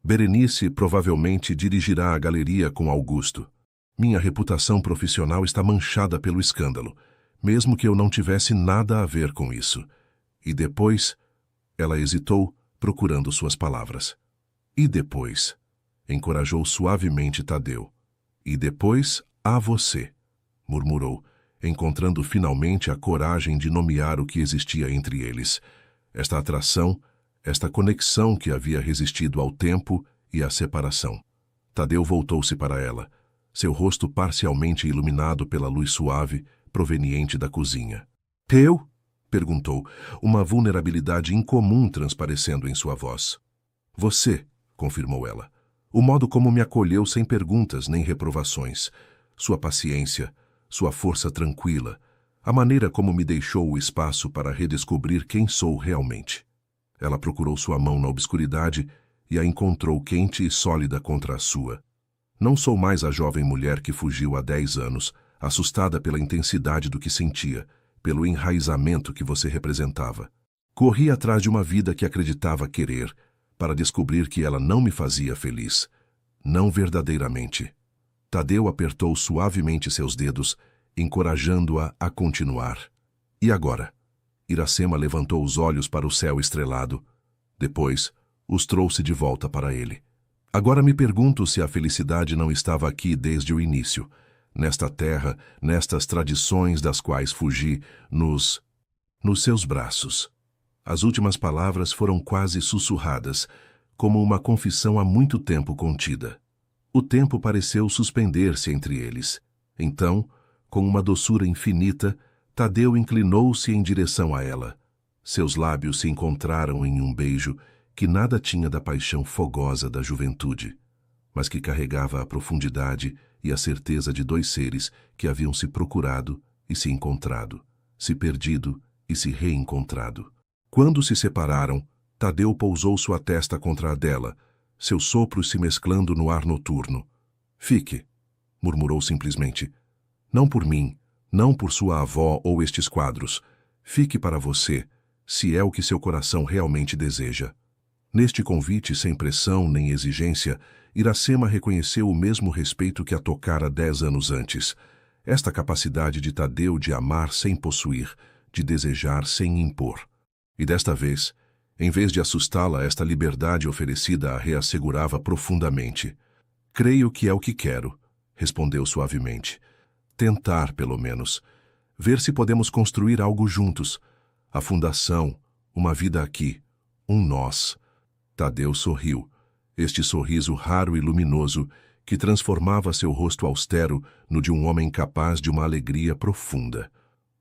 Berenice provavelmente dirigirá a galeria com Augusto. Minha reputação profissional está manchada pelo escândalo, mesmo que eu não tivesse nada a ver com isso. E depois..." Ela hesitou, procurando suas palavras. "E depois?" encorajou suavemente Tadeu. "E depois, há você", murmurou, encontrando finalmente a coragem de nomear o que existia entre eles. Esta atração, esta conexão que havia resistido ao tempo e à separação. Tadeu voltou-se para ela, seu rosto parcialmente iluminado pela luz suave proveniente da cozinha. "Eu?" perguntou, uma vulnerabilidade incomum transparecendo em sua voz. "Você", confirmou ela. "O modo como me acolheu sem perguntas nem reprovações, sua paciência, sua força tranquila, a maneira como me deixou o espaço para redescobrir quem sou realmente." Ela procurou sua mão na obscuridade e a encontrou quente e sólida contra a sua. "Não sou mais a jovem mulher que fugiu há 10 anos, assustada pela intensidade do que sentia, pelo enraizamento que você representava. Corri atrás de uma vida que acreditava querer, para descobrir que ela não me fazia feliz. Não verdadeiramente." Tadeu apertou suavemente seus dedos, encorajando-a a continuar. "E agora?" Iracema levantou os olhos para o céu estrelado. Depois, os trouxe de volta para ele. "Agora me pergunto se a felicidade não estava aqui desde o início, nesta terra, nestas tradições das quais fugi, nos seus braços." As últimas palavras foram quase sussurradas, como uma confissão há muito tempo contida. O tempo pareceu suspender-se entre eles. Então, com uma doçura infinita, Tadeu inclinou-se em direção a ela. Seus lábios se encontraram em um beijo que nada tinha da paixão fogosa da juventude, mas que carregava a profundidade e a certeza de 2 seres que haviam se procurado e se encontrado, se perdido e se reencontrado. Quando se separaram, Tadeu pousou sua testa contra a dela, seus sopros se mesclando no ar noturno. "Fique", murmurou simplesmente. "Não por mim, não por sua avó ou estes quadros. Fique para você, se é o que seu coração realmente deseja." Neste convite sem pressão nem exigência, Iracema reconheceu o mesmo respeito que a tocara 10 anos antes. Esta capacidade de Tadeu de amar sem possuir, de desejar sem impor. E desta vez, em vez de assustá-la, esta liberdade oferecida a reassegurava profundamente. "Creio que é o que quero", respondeu suavemente. "Tentar, pelo menos. Ver se podemos construir algo juntos. A fundação, uma vida aqui, um nós." Tadeu sorriu, este sorriso raro e luminoso que transformava seu rosto austero no de um homem capaz de uma alegria profunda.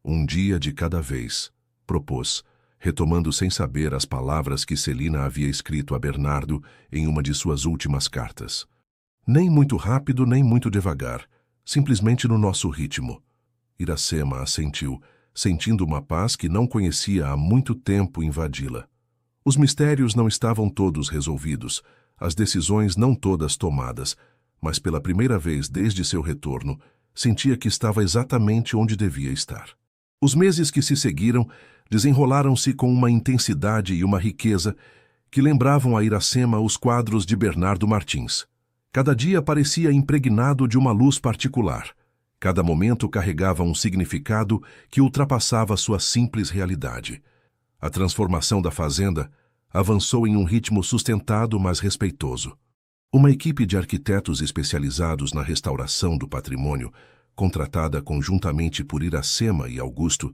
"Um dia de cada vez", propôs, retomando sem saber as palavras que Celina havia escrito a Bernardo em uma de suas últimas cartas. "Nem muito rápido, nem muito devagar, simplesmente no nosso ritmo." Iracema assentiu, sentindo uma paz que não conhecia há muito tempo invadi-la. Os mistérios não estavam todos resolvidos, as decisões não todas tomadas, mas pela primeira vez desde seu retorno, sentia que estava exatamente onde devia estar. Os meses que se seguiram desenrolaram-se com uma intensidade e uma riqueza que lembravam a Iracema os quadros de Bernardo Martins. Cada dia parecia impregnado de uma luz particular. Cada momento carregava um significado que ultrapassava sua simples realidade. A transformação da fazenda avançou em um ritmo sustentado, mas respeitoso. Uma equipe de arquitetos especializados na restauração do patrimônio, contratada conjuntamente por Iracema e Augusto,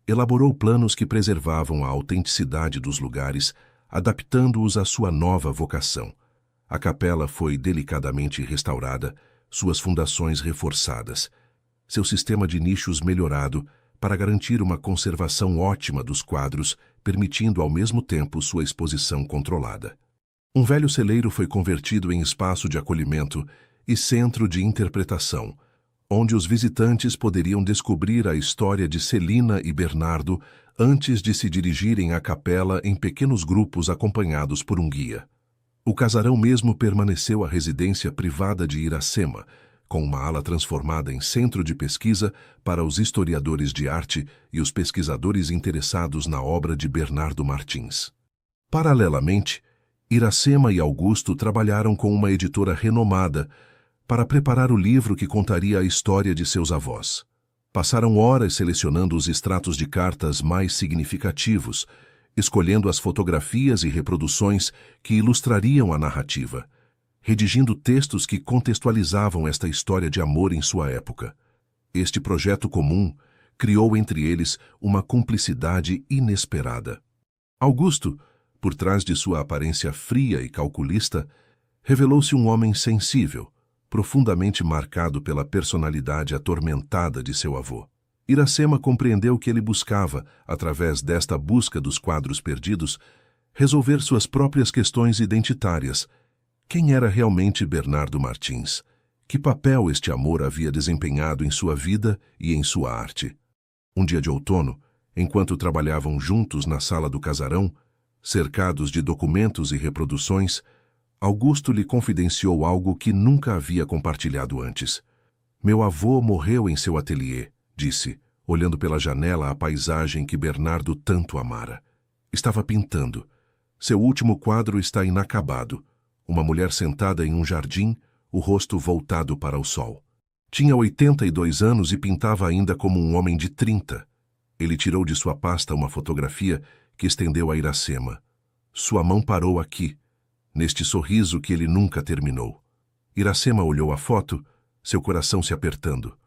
elaborou planos que preservavam a autenticidade dos lugares, adaptando-os à sua nova vocação. A capela foi delicadamente restaurada, suas fundações reforçadas. seu sistema de nichos melhorado para garantir uma conservação ótima dos quadros, permitindo ao mesmo tempo sua exposição controlada. Um velho celeiro foi convertido em espaço de acolhimento e centro de interpretação, onde os visitantes poderiam descobrir a história de Celina e Bernardo antes de se dirigirem à capela em pequenos grupos acompanhados por um guia. O casarão mesmo permaneceu a residência privada de Iracema, com uma ala transformada em centro de pesquisa para os historiadores de arte e os pesquisadores interessados na obra de Bernardo Martins. Paralelamente, Iracema e Augusto trabalharam com uma editora renomada para preparar o livro que contaria a história de seus avós. Passaram horas selecionando os extratos de cartas mais significativos, escolhendo as fotografias e reproduções que ilustrariam a narrativa, redigindo textos que contextualizavam esta história de amor em sua época. Este projeto comum criou entre eles uma cumplicidade inesperada. Augusto, por trás de sua aparência fria e calculista, revelou-se um homem sensível, profundamente marcado pela personalidade atormentada de seu avô. Iracema compreendeu que ele buscava, através desta busca dos quadros perdidos, resolver suas próprias questões identitárias. Quem era realmente Bernardo Martins? Que papel este amor havia desempenhado em sua vida e em sua arte? Um dia de outono, enquanto trabalhavam juntos na sala do casarão, cercados de documentos e reproduções, Augusto lhe confidenciou algo que nunca havia compartilhado antes. Meu avô morreu em seu ateliê, disse, olhando pela janela a paisagem que Bernardo tanto amara. Estava pintando. Seu último quadro está inacabado. Uma mulher sentada em um jardim, o rosto voltado para o sol. Tinha 82 anos e pintava ainda como um homem de 30. Ele tirou de sua pasta uma fotografia que estendeu a Iracema. Sua mão parou aqui, neste sorriso que ele nunca terminou. Iracema olhou a foto, seu coração se apertando.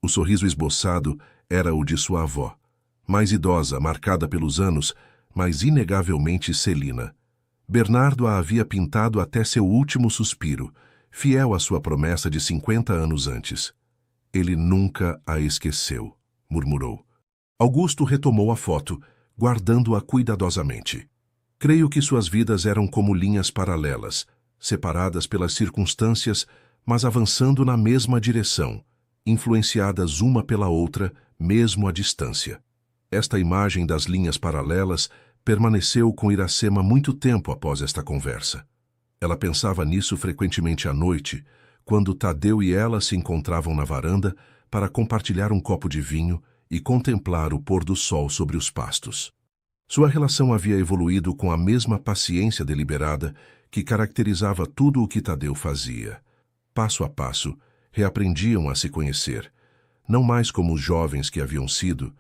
O sorriso esboçado era o de sua avó, mais idosa, marcada pelos anos, mas inegavelmente Celina. Bernardo a havia pintado até seu último suspiro, fiel à sua promessa de 50 anos antes. Ele nunca a esqueceu, murmurou. Augusto retomou a foto, guardando-a cuidadosamente. Creio que suas vidas eram como linhas paralelas, separadas pelas circunstâncias, mas avançando na mesma direção, influenciadas uma pela outra, mesmo à distância. Esta imagem das linhas paralelas permaneceu com Iracema muito tempo após esta conversa. Ela pensava nisso frequentemente à noite, quando Tadeu e ela se encontravam na varanda para compartilhar um copo de vinho e contemplar o pôr do sol sobre os pastos. Sua relação havia evoluído com a mesma paciência deliberada que caracterizava tudo o que Tadeu fazia. Passo a passo, reaprendiam a se conhecer, não mais como os jovens que haviam sido,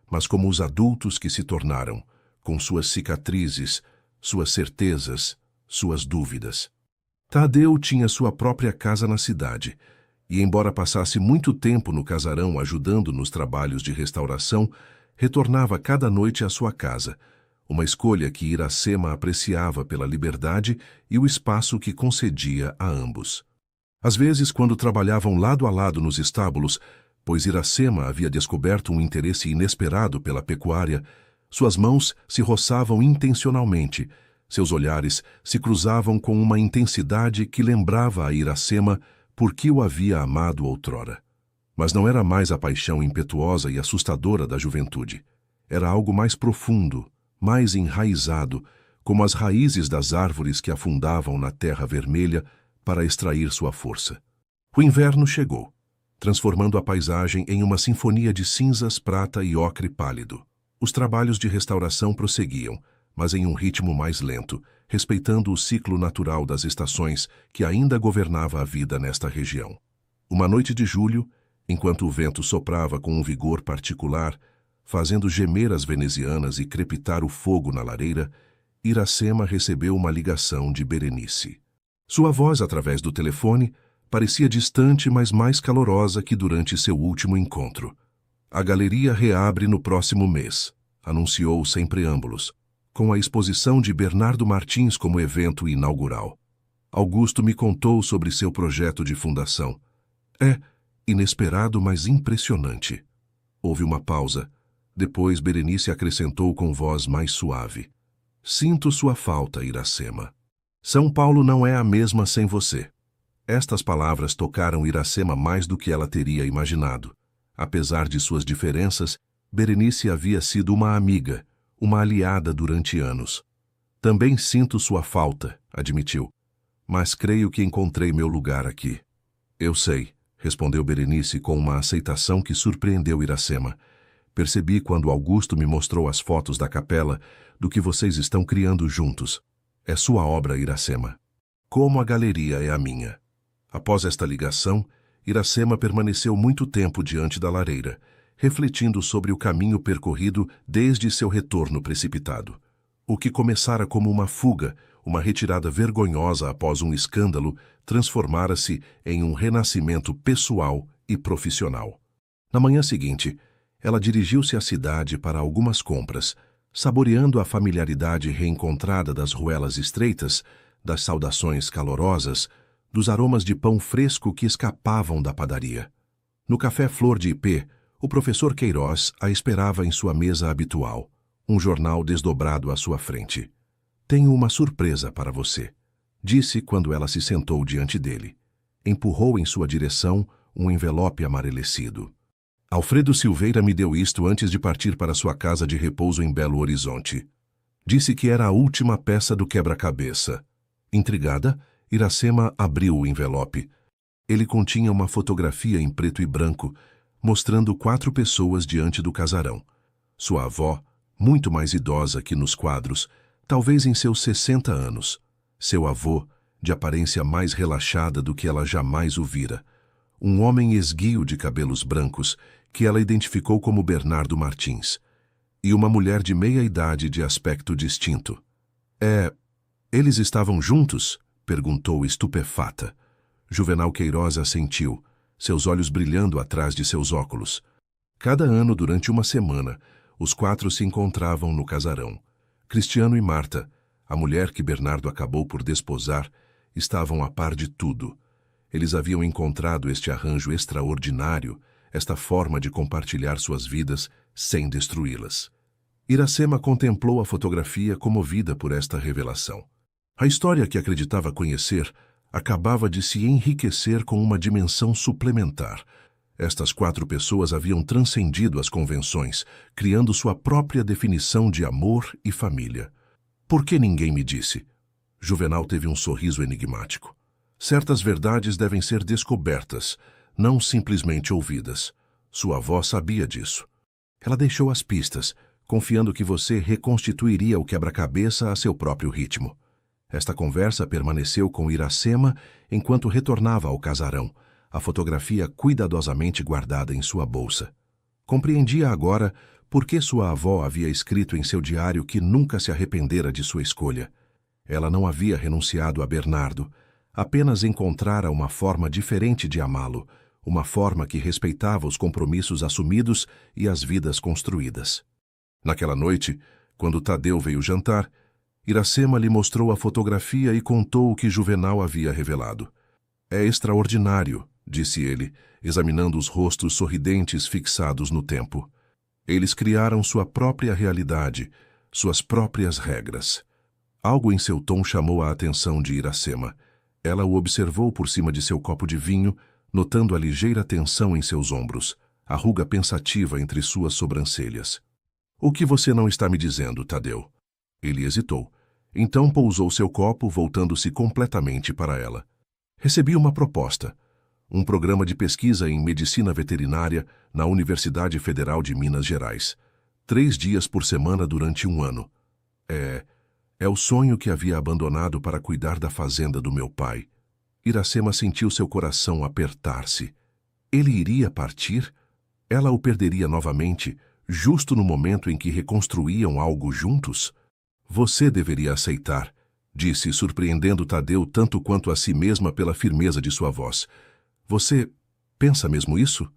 mas como os adultos que se tornaram, com suas cicatrizes, suas certezas, suas dúvidas. Tadeu tinha sua própria casa na cidade, e embora passasse muito tempo no casarão ajudando nos trabalhos de restauração, retornava cada noite à sua casa, uma escolha que Iracema apreciava pela liberdade e o espaço que concedia a ambos. Às vezes, quando trabalhavam lado a lado nos estábulos, pois Iracema havia descoberto um interesse inesperado pela pecuária, suas mãos se roçavam intencionalmente, seus olhares se cruzavam com uma intensidade que lembrava a Iracema por que o havia amado outrora. Mas não era mais a paixão impetuosa e assustadora da juventude. Era algo mais profundo, mais enraizado, como as raízes das árvores que afundavam na terra vermelha para extrair sua força. O inverno chegou, transformando a paisagem em uma sinfonia de cinzas, prata e ocre pálido. Os trabalhos de restauração prosseguiam, mas em um ritmo mais lento, respeitando o ciclo natural das estações que ainda governava a vida nesta região. Uma noite de julho, enquanto o vento soprava com um vigor particular, fazendo gemer as venezianas e crepitar o fogo na lareira, Iracema recebeu uma ligação de Berenice. Sua voz, através do telefone, parecia distante, mas mais calorosa que durante seu último encontro. A galeria reabre no próximo mês, anunciou sem preâmbulos, com a exposição de Bernardo Martins como evento inaugural. Augusto me contou sobre seu projeto de fundação. Inesperado, mas impressionante. Houve uma pausa. Depois Berenice acrescentou com voz mais suave: Sinto sua falta, Iracema. São Paulo não é a mesma sem você. Estas palavras tocaram Iracema mais do que ela teria imaginado. Apesar de suas diferenças, Berenice havia sido uma amiga, uma aliada durante anos. Também sinto sua falta, admitiu. Mas creio que encontrei meu lugar aqui. Eu sei, respondeu Berenice com uma aceitação que surpreendeu Iracema. Percebi quando Augusto me mostrou as fotos da capela do que vocês estão criando juntos. É sua obra, Iracema. Como a galeria é a minha. Após esta ligação, Iracema permaneceu muito tempo diante da lareira, refletindo sobre o caminho percorrido desde seu retorno precipitado. O que começara como uma fuga, uma retirada vergonhosa após um escândalo, transformara-se em um renascimento pessoal e profissional. Na manhã seguinte, ela dirigiu-se à cidade para algumas compras, saboreando a familiaridade reencontrada das ruelas estreitas, das saudações calorosas, dos aromas de pão fresco que escapavam da padaria. No café Flor de Ipê, o professor Queiroz a esperava em sua mesa habitual, um jornal desdobrado à sua frente. Tenho uma surpresa para você, disse quando ela se sentou diante dele. Empurrou em sua direção um envelope amarelecido. Alfredo Silveira me deu isto antes de partir para sua casa de repouso em Belo Horizonte. Disse que era a última peça do quebra-cabeça. Intrigada, Iracema abriu o envelope. Ele continha uma fotografia em preto e branco, mostrando 4 pessoas diante do casarão. Sua avó, muito mais idosa que nos quadros, talvez em seus 60 anos. Seu avô, de aparência mais relaxada do que ela jamais o vira. Um homem esguio de cabelos brancos, que ela identificou como Bernardo Martins. E uma mulher de meia-idade de aspecto distinto. Eles estavam juntos? Perguntou estupefata. Juvenal Queiroz assentiu, seus olhos brilhando atrás de seus óculos. Cada ano, durante uma semana, os 4 se encontravam no casarão. Cristiano e Marta, a mulher que Bernardo acabou por desposar, estavam a par de tudo. Eles haviam encontrado este arranjo extraordinário, esta forma de compartilhar suas vidas sem destruí-las. Iracema contemplou a fotografia comovida por esta revelação. A história que acreditava conhecer acabava de se enriquecer com uma dimensão suplementar. Estas 4 pessoas haviam transcendido as convenções, criando sua própria definição de amor e família. Por que ninguém me disse? Juvenal teve um sorriso enigmático. Certas verdades devem ser descobertas, não simplesmente ouvidas. Sua avó sabia disso. Ela deixou as pistas, confiando que você reconstituiria o quebra-cabeça a seu próprio ritmo. Esta conversa permaneceu com Iracema enquanto retornava ao casarão, a fotografia cuidadosamente guardada em sua bolsa. Compreendia agora por que sua avó havia escrito em seu diário que nunca se arrependera de sua escolha. Ela não havia renunciado a Bernardo, apenas encontrara uma forma diferente de amá-lo, uma forma que respeitava os compromissos assumidos e as vidas construídas. Naquela noite, quando Tadeu veio jantar, Iracema lhe mostrou a fotografia e contou o que Juvenal havia revelado. É extraordinário, disse ele, examinando os rostos sorridentes fixados no tempo. Eles criaram sua própria realidade, suas próprias regras. Algo em seu tom chamou a atenção de Iracema. Ela o observou por cima de seu copo de vinho, notando a ligeira tensão em seus ombros, a ruga pensativa entre suas sobrancelhas. O que você não está me dizendo, Tadeu? Ele hesitou. Então pousou seu copo, voltando-se completamente para ela. Recebi uma proposta. Um programa de pesquisa em medicina veterinária na Universidade Federal de Minas Gerais. 3 dias por semana durante 1 ano. É o sonho que havia abandonado para cuidar da fazenda do meu pai. Iracema sentiu seu coração apertar-se. Ele iria partir? Ela o perderia novamente, justo no momento em que reconstruíam algo juntos? Você deveria aceitar, disse, surpreendendo Tadeu tanto quanto a si mesma pela firmeza de sua voz. Você pensa mesmo isso?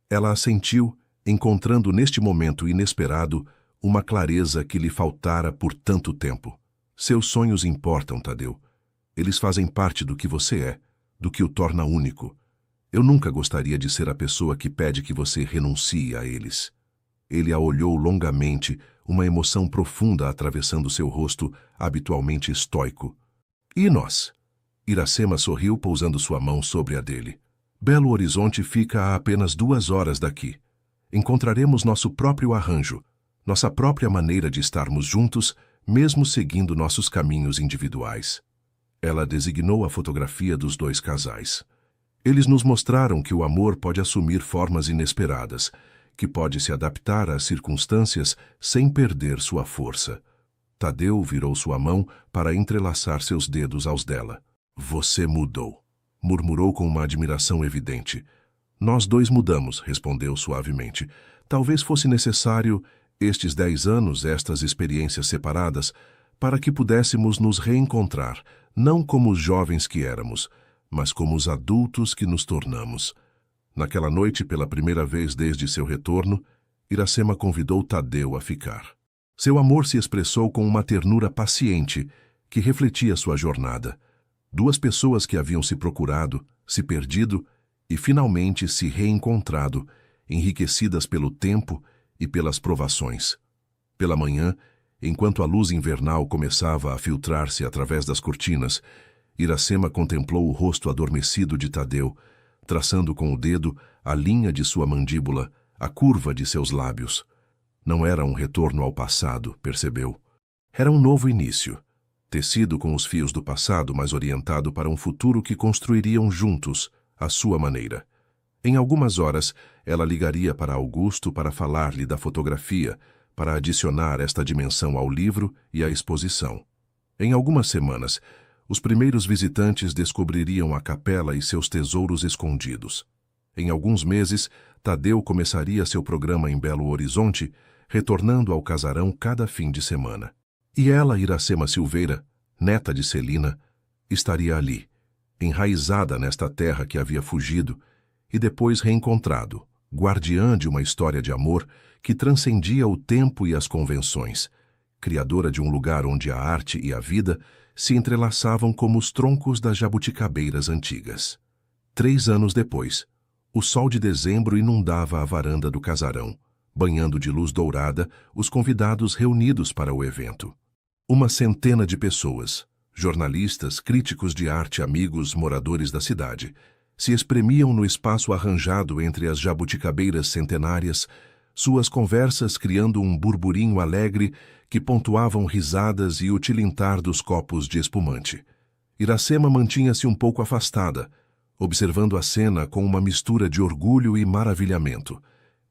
Ela assentiu, encontrando neste momento inesperado uma clareza que lhe faltara por tanto tempo. Seus sonhos importam, Tadeu. Eles fazem parte do que você é, do que o torna único. Eu nunca gostaria de ser a pessoa que pede que você renuncie a eles. Ele a olhou longamente, uma emoção profunda atravessando seu rosto, habitualmente estoico. E nós? Iracema sorriu, pousando sua mão sobre a dele. Belo Horizonte fica a apenas 2 horas daqui. Encontraremos nosso próprio arranjo, nossa própria maneira de estarmos juntos, mesmo seguindo nossos caminhos individuais. Ela designou a fotografia dos 2 casais. Eles nos mostraram que o amor pode assumir formas inesperadas, que pode se adaptar às circunstâncias sem perder sua força. Tadeu virou sua mão para entrelaçar seus dedos aos dela. Você mudou, murmurou com uma admiração evidente. Nós 2 mudamos, respondeu suavemente. Talvez fosse necessário estes 10 anos, estas experiências separadas, para que pudéssemos nos reencontrar, não como os jovens que éramos, mas como os adultos que nos tornamos. Naquela noite, pela primeira vez desde seu retorno, Iracema convidou Tadeu a ficar. Seu amor se expressou com uma ternura paciente que refletia sua jornada. 2 pessoas que haviam se procurado, se perdido e finalmente se reencontrado, enriquecidas pelo tempo e pelas provações. Pela manhã, enquanto a luz invernal começava a filtrar-se através das cortinas, Iracema contemplou o rosto adormecido de Tadeu, traçando com o dedo a linha de sua mandíbula, a curva de seus lábios. Não era um retorno ao passado, percebeu. Era um novo início, tecido com os fios do passado, mas orientado para um futuro que construiriam juntos, à sua maneira. Em algumas horas, ela ligaria para Augusto para falar-lhe da fotografia, para adicionar esta dimensão ao livro e à exposição. Em algumas semanas, os primeiros visitantes descobririam a capela e seus tesouros escondidos. Em alguns meses, Tadeu começaria seu programa em Belo Horizonte, retornando ao casarão cada fim de semana. E ela, Iracema Silveira, neta de Celina, estaria ali, enraizada nesta terra que havia fugido e depois reencontrado, guardiã de uma história de amor que transcendia o tempo e as convenções, criadora de um lugar onde a arte e a vida se entrelaçavam como os troncos das jabuticabeiras antigas. 3 anos depois, o sol de dezembro inundava a varanda do casarão, banhando de luz dourada os convidados reunidos para o evento. Uma centena de pessoas, jornalistas, críticos de arte, amigos, moradores da cidade, se espremiam no espaço arranjado entre as jabuticabeiras centenárias, suas conversas criando um burburinho alegre que pontuavam risadas e o tilintar dos copos de espumante. Iracema mantinha-se um pouco afastada, observando a cena com uma mistura de orgulho e maravilhamento.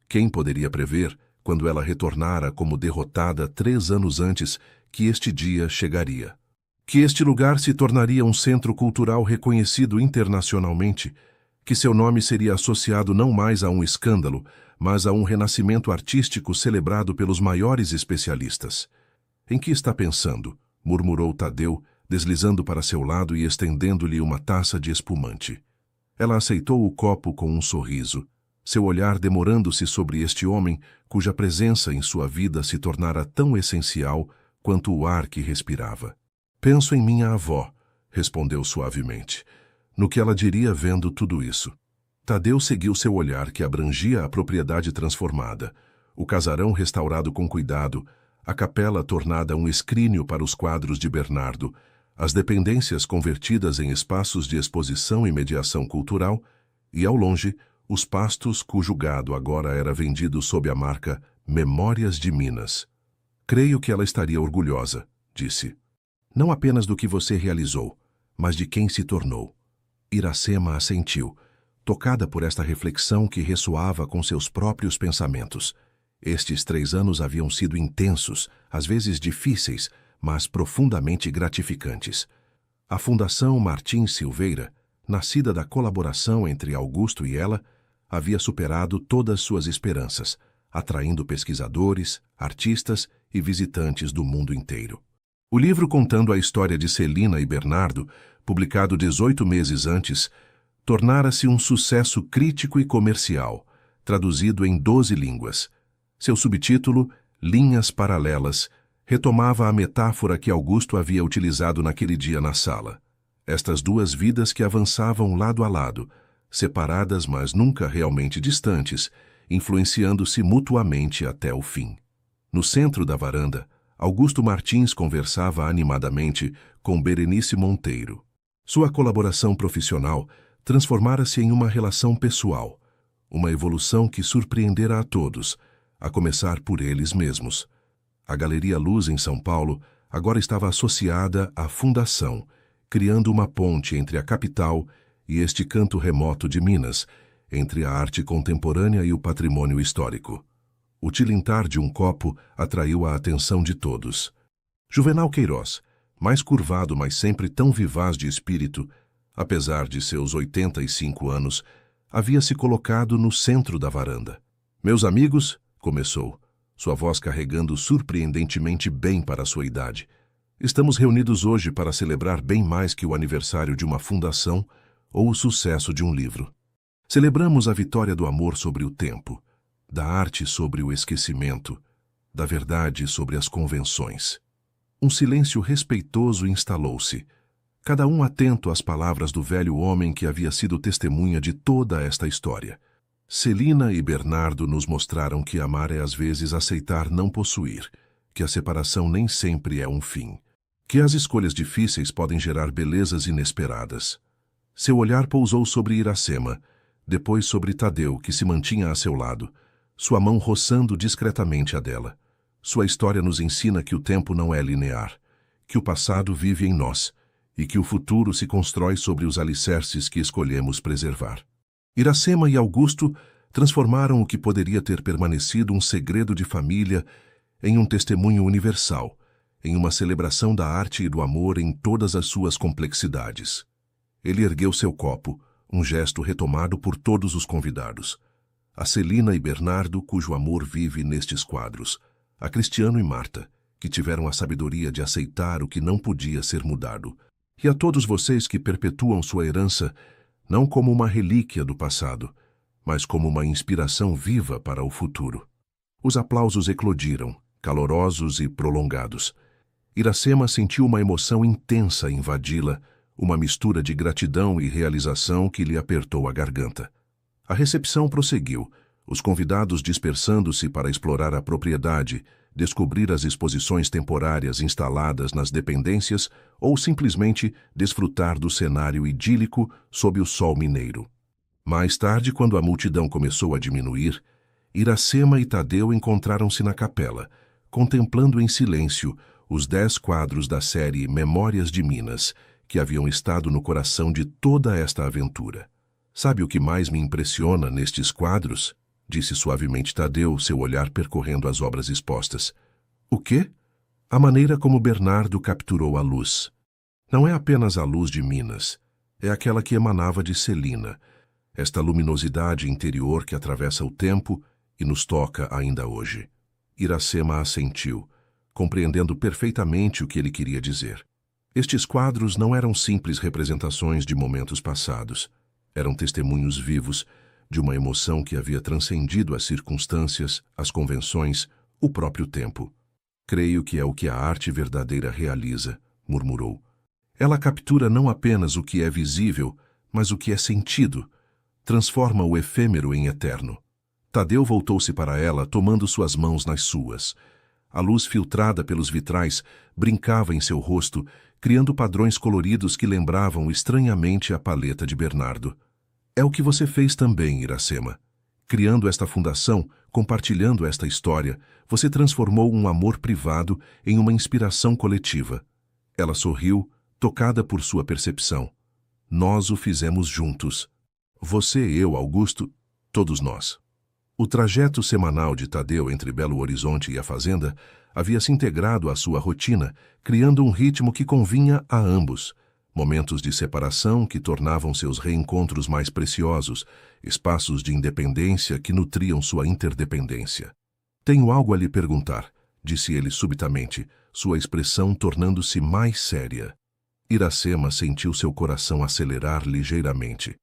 Quem poderia prever, quando ela retornara como derrotada 3 anos antes, que este dia chegaria? Que este lugar se tornaria um centro cultural reconhecido internacionalmente, que seu nome seria associado não mais a um escândalo, mas a um renascimento artístico celebrado pelos maiores especialistas. Em que está pensando? Murmurou Tadeu, deslizando para seu lado e estendendo-lhe uma taça de espumante. Ela aceitou o copo com um sorriso, seu olhar demorando-se sobre este homem cuja presença em sua vida se tornara tão essencial quanto o ar que respirava. Penso em minha avó, respondeu suavemente, no que ela diria vendo tudo isso. Tadeu seguiu seu olhar que abrangia a propriedade transformada, o casarão restaurado com cuidado, a capela tornada um escrínio para os quadros de Bernardo, as dependências convertidas em espaços de exposição e mediação cultural, e, ao longe, os pastos cujo gado agora era vendido sob a marca Memórias de Minas. Creio que ela estaria orgulhosa, disse. Não apenas do que você realizou, mas de quem se tornou. Iracema assentiu, tocada por esta reflexão que ressoava com seus próprios pensamentos. Estes 3 anos haviam sido intensos, às vezes difíceis, mas profundamente gratificantes. A Fundação Martins Silveira, nascida da colaboração entre Augusto e ela, havia superado todas suas esperanças, atraindo pesquisadores, artistas e visitantes do mundo inteiro. O livro contando a história de Celina e Bernardo, publicado 18 meses antes, tornara-se um sucesso crítico e comercial, traduzido em 12 línguas. Seu subtítulo, Linhas Paralelas, retomava a metáfora que Augusto havia utilizado naquele dia na sala. Estas 2 vidas que avançavam lado a lado, separadas mas nunca realmente distantes, influenciando-se mutuamente até o fim. No centro da varanda, Augusto Martins conversava animadamente com Berenice Monteiro. Sua colaboração profissional transformara-se em uma relação pessoal, uma evolução que surpreendera a todos, a começar por eles mesmos. A Galeria Luz, em São Paulo, agora estava associada à Fundação, criando uma ponte entre a capital e este canto remoto de Minas, entre a arte contemporânea e o patrimônio histórico. O tilintar de um copo atraiu a atenção de todos. Juvenal Queiroz, mais curvado, mas sempre tão vivaz de espírito, apesar de seus 85 anos, havia se colocado no centro da varanda. "Meus amigos", começou, sua voz carregando surpreendentemente bem para a sua idade, "estamos reunidos hoje para celebrar bem mais que o aniversário de uma fundação ou o sucesso de um livro. Celebramos a vitória do amor sobre o tempo, da arte sobre o esquecimento, da verdade sobre as convenções." Um silêncio respeitoso instalou-se, cada um atento às palavras do velho homem que havia sido testemunha de toda esta história. Celina e Bernardo nos mostraram que amar é às vezes aceitar não possuir, que a separação nem sempre é um fim, que as escolhas difíceis podem gerar belezas inesperadas. Seu olhar pousou sobre Iracema, depois sobre Tadeu, que se mantinha a seu lado, sua mão roçando discretamente a dela. Sua história nos ensina que o tempo não é linear, que o passado vive em nós e que o futuro se constrói sobre os alicerces que escolhemos preservar. Iracema e Augusto transformaram o que poderia ter permanecido um segredo de família em um testemunho universal, em uma celebração da arte e do amor em todas as suas complexidades. Ele ergueu seu copo, um gesto retomado por todos os convidados. A Celina e Bernardo, cujo amor vive nestes quadros. A Cristiano e Marta, que tiveram a sabedoria de aceitar o que não podia ser mudado. E a todos vocês que perpetuam sua herança, não como uma relíquia do passado, mas como uma inspiração viva para o futuro. Os aplausos eclodiram, calorosos e prolongados. Iracema sentiu uma emoção intensa invadi-la, uma mistura de gratidão e realização que lhe apertou a garganta. A recepção prosseguiu, os convidados dispersando-se para explorar a propriedade, descobrir as exposições temporárias instaladas nas dependências ou simplesmente desfrutar do cenário idílico sob o sol mineiro. Mais tarde, quando a multidão começou a diminuir, Iracema e Tadeu encontraram-se na capela, contemplando em silêncio os 10 quadros da série Memórias de Minas, que haviam estado no coração de toda esta aventura. "Sabe o que mais me impressiona nestes quadros?" disse suavemente Tadeu, seu olhar percorrendo as obras expostas. "O quê?" "A maneira como Bernardo capturou a luz. Não é apenas a luz de Minas, é aquela que emanava de Celina, esta luminosidade interior que atravessa o tempo e nos toca ainda hoje." Iracema assentiu, compreendendo perfeitamente o que ele queria dizer. Estes quadros não eram simples representações de momentos passados. Eram testemunhos vivos de uma emoção que havia transcendido as circunstâncias, as convenções, o próprio tempo. "Creio que é o que a arte verdadeira realiza", murmurou. "Ela captura não apenas o que é visível, mas o que é sentido. Transforma o efêmero em eterno." Tadeu voltou-se para ela, tomando suas mãos nas suas. A luz filtrada pelos vitrais brincava em seu rosto, criando padrões coloridos que lembravam estranhamente a paleta de Bernardo. "É o que você fez também, Iracema. Criando esta fundação, compartilhando esta história, você transformou um amor privado em uma inspiração coletiva." Ela sorriu, tocada por sua percepção. "Nós o fizemos juntos. Você, eu, Augusto, todos nós." O trajeto semanal de Tadeu entre Belo Horizonte e a fazenda havia se integrado à sua rotina, criando um ritmo que convinha a ambos. Momentos de separação que tornavam seus reencontros mais preciosos, espaços de independência que nutriam sua interdependência. "Tenho algo a lhe perguntar", disse ele subitamente, sua expressão tornando-se mais séria. Iracema sentiu seu coração acelerar ligeiramente.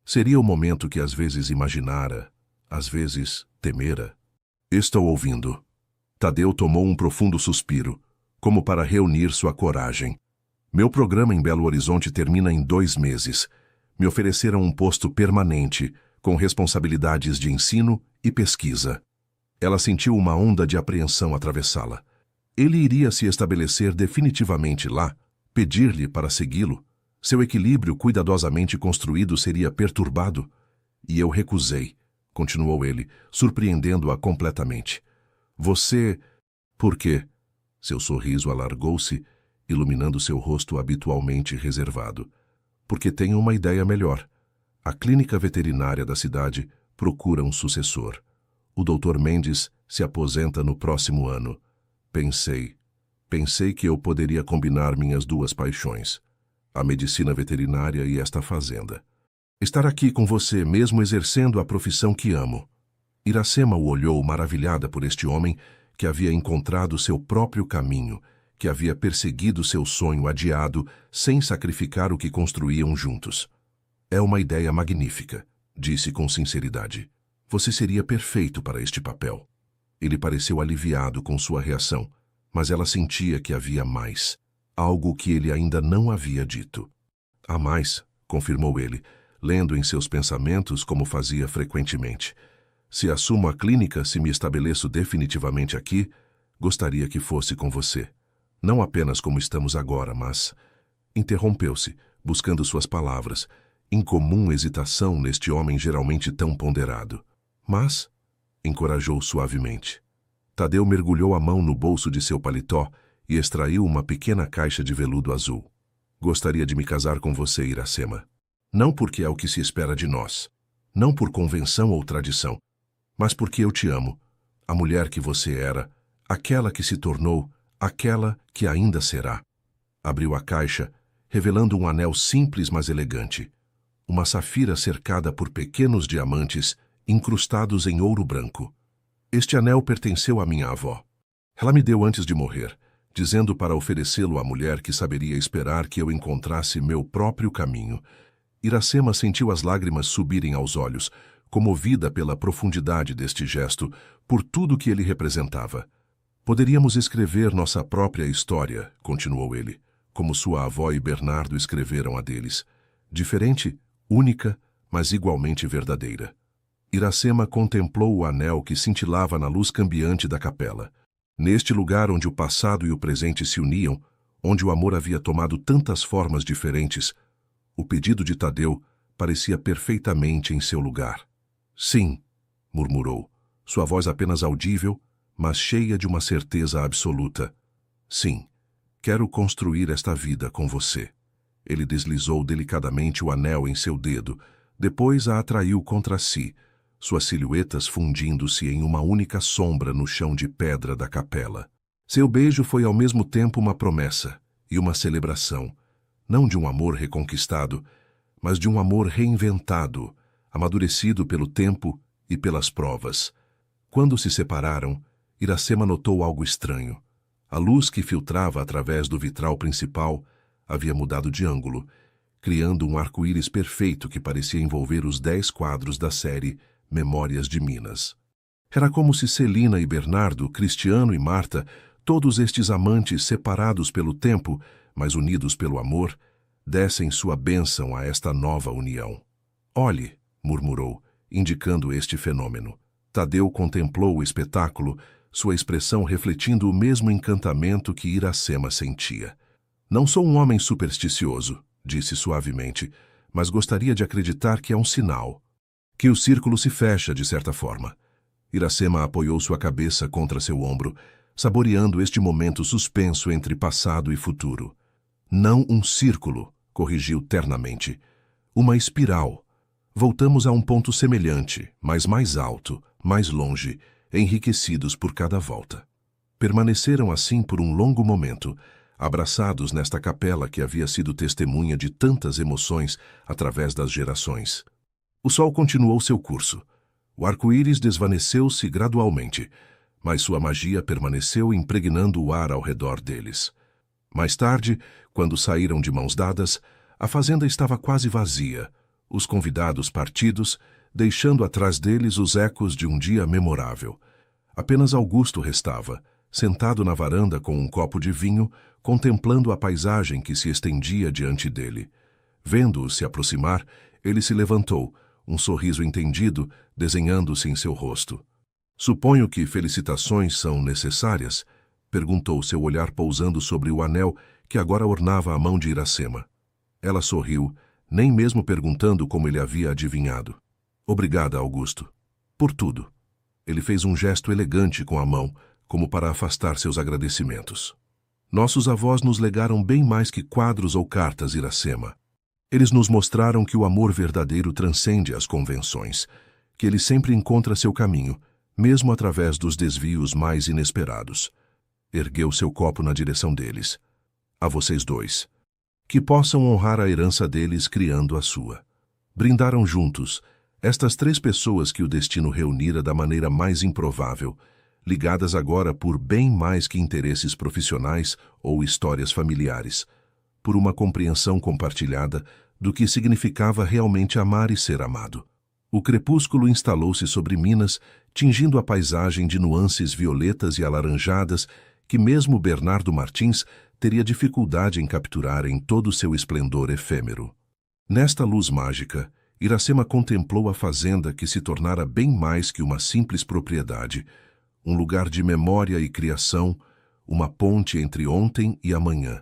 Seria o momento que às vezes imaginara, às vezes temera. "Estou ouvindo." Tadeu tomou um profundo suspiro, como para reunir sua coragem. "Meu programa em Belo Horizonte termina em 2 meses. Me ofereceram um posto permanente, com responsabilidades de ensino e pesquisa. Ela sentiu uma onda de apreensão atravessá-la. Ele iria se estabelecer definitivamente lá, pedir-lhe para segui-lo. Seu equilíbrio cuidadosamente construído seria perturbado. E eu recusei, continuou ele, surpreendendo-a completamente. Você... Por quê? Seu sorriso alargou-se, iluminando seu rosto habitualmente reservado. Porque tenho uma ideia melhor. A clínica veterinária da cidade procura um sucessor. O Dr. Mendes se aposenta no próximo ano. Pensei que eu poderia combinar minhas duas paixões, a medicina veterinária e esta fazenda. Estar aqui com você mesmo exercendo a profissão que amo. Iracema o olhou maravilhada por este homem que havia encontrado seu próprio caminho, que havia perseguido seu sonho adiado sem sacrificar o que construíam juntos. É uma ideia magnífica, disse com sinceridade. Você seria perfeito para este papel. Ele pareceu aliviado com sua reação, mas ela sentia que havia mais, algo que ele ainda não havia dito. Há mais, confirmou ele, lendo em seus pensamentos como fazia frequentemente. Se assumo a clínica, se me estabeleço definitivamente aqui, gostaria que fosse com você. Não apenas como estamos agora, mas... Interrompeu-se, buscando suas palavras, incomum hesitação neste homem geralmente tão ponderado. Mas... encorajou suavemente. Tadeu mergulhou a mão no bolso de seu paletó e extraiu uma pequena caixa de veludo azul. Gostaria de me casar com você, Iracema. Não porque é o que se espera de nós, não por convenção ou tradição, mas porque eu te amo, a mulher que você era, aquela que se tornou, aquela que ainda será. Abriu a caixa, revelando um anel simples mas elegante. Uma safira cercada por pequenos diamantes incrustados em ouro branco. Este anel pertenceu à minha avó. Ela me deu antes de morrer, dizendo para oferecê-lo à mulher que saberia esperar que eu encontrasse meu próprio caminho. Iracema sentiu as lágrimas subirem aos olhos, comovida pela profundidade deste gesto, por tudo que ele representava. Poderíamos escrever nossa própria história, continuou ele, como sua avó e Bernardo escreveram a deles. Diferente, única, mas igualmente verdadeira. Iracema contemplou o anel que cintilava na luz cambiante da capela. Neste lugar onde o passado e o presente se uniam, onde o amor havia tomado tantas formas diferentes, o pedido de Tadeu parecia perfeitamente em seu lugar. Sim, murmurou, sua voz apenas audível, mas cheia de uma certeza absoluta. Sim, quero construir esta vida com você. Ele deslizou delicadamente o anel em seu dedo, depois a atraiu contra si, suas silhuetas fundindo-se em uma única sombra no chão de pedra da capela. Seu beijo foi ao mesmo tempo uma promessa e uma celebração, não de um amor reconquistado, mas de um amor reinventado, amadurecido pelo tempo e pelas provas. Quando se separaram, Iracema notou algo estranho. A luz que filtrava através do vitral principal havia mudado de ângulo, criando um arco-íris perfeito que parecia envolver os 10 quadros da série Memórias de Minas. Era como se Celina e Bernardo, Cristiano e Marta, todos estes amantes separados pelo tempo, mas unidos pelo amor, dessem sua bênção a esta nova união. Olhe, murmurou, indicando este fenômeno. Tadeu contemplou o espetáculo, sua expressão refletindo o mesmo encantamento que Iracema sentia. Não sou um homem supersticioso, disse suavemente, mas gostaria de acreditar que é um sinal. Que o círculo se fecha, de certa forma. Iracema apoiou sua cabeça contra seu ombro, saboreando este momento suspenso entre passado e futuro. Não um círculo, corrigiu ternamente. Uma espiral. Voltamos a um ponto semelhante, mas mais alto, mais longe, enriquecidos por cada volta. Permaneceram assim por um longo momento, abraçados nesta capela que havia sido testemunha de tantas emoções através das gerações. O sol continuou seu curso. O arco-íris desvaneceu-se gradualmente, mas sua magia permaneceu impregnando o ar ao redor deles. Mais tarde, quando saíram de mãos dadas, a fazenda estava quase vazia, os convidados partidos, deixando atrás deles os ecos de um dia memorável. Apenas Augusto restava, sentado na varanda com um copo de vinho, contemplando a paisagem que se estendia diante dele. Vendo-o se aproximar, ele se levantou, um sorriso entendido desenhando-se em seu rosto. Suponho que felicitações são necessárias? Perguntou, seu olhar pousando sobre o anel que agora ornava a mão de Iracema. Ela sorriu, nem mesmo perguntando como ele havia adivinhado. Obrigada, Augusto. Por tudo. Ele fez um gesto elegante com a mão, como para afastar seus agradecimentos. Nossos avós nos legaram bem mais que quadros ou cartas, Iracema. Eles nos mostraram que o amor verdadeiro transcende as convenções, que ele sempre encontra seu caminho, mesmo através dos desvios mais inesperados. Ergueu seu copo na direção deles. A vocês dois. Que possam honrar a herança deles criando a sua. Brindaram juntos, estas 3 pessoas que o destino reunira da maneira mais improvável, ligadas agora por bem mais que interesses profissionais ou histórias familiares, por uma compreensão compartilhada do que significava realmente amar e ser amado. O crepúsculo instalou-se sobre Minas, tingindo a paisagem de nuances violetas e alaranjadas que mesmo Bernardo Martins teria dificuldade em capturar em todo o seu esplendor efêmero. Nesta luz mágica, Iracema contemplou a fazenda que se tornara bem mais que uma simples propriedade, um lugar de memória e criação, uma ponte entre ontem e amanhã.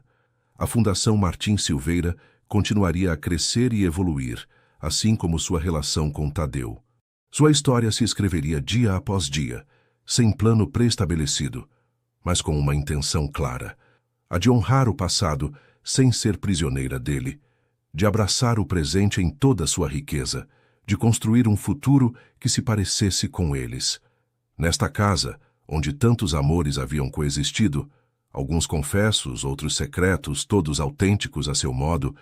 A Fundação Martins Silveira continuaria a crescer e evoluir, assim como sua relação com Tadeu. Sua história se escreveria dia após dia, sem plano pré-estabelecido, mas com uma intenção clara, a de honrar o passado sem ser prisioneira dele, de abraçar o presente em toda sua riqueza, de construir um futuro que se parecesse com eles. Nesta casa, onde tantos amores haviam coexistido, alguns confessos, outros secretos, todos autênticos a seu modo,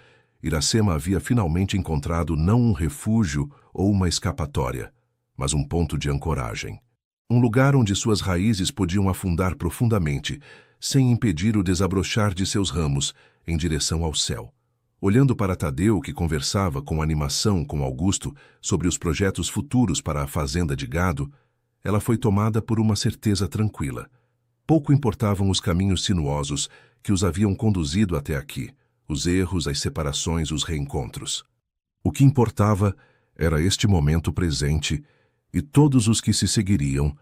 Iracema havia finalmente encontrado não um refúgio ou uma escapatória, mas um ponto de ancoragem. Um lugar onde suas raízes podiam afundar profundamente, sem impedir o desabrochar de seus ramos em direção ao céu. Olhando para Tadeu, que conversava com animação com Augusto sobre os projetos futuros para a fazenda de gado, ela foi tomada por uma certeza tranquila. Pouco importavam os caminhos sinuosos que os haviam conduzido até aqui, os erros, as separações, os reencontros. O que importava era este momento presente e todos os que se seguiriam,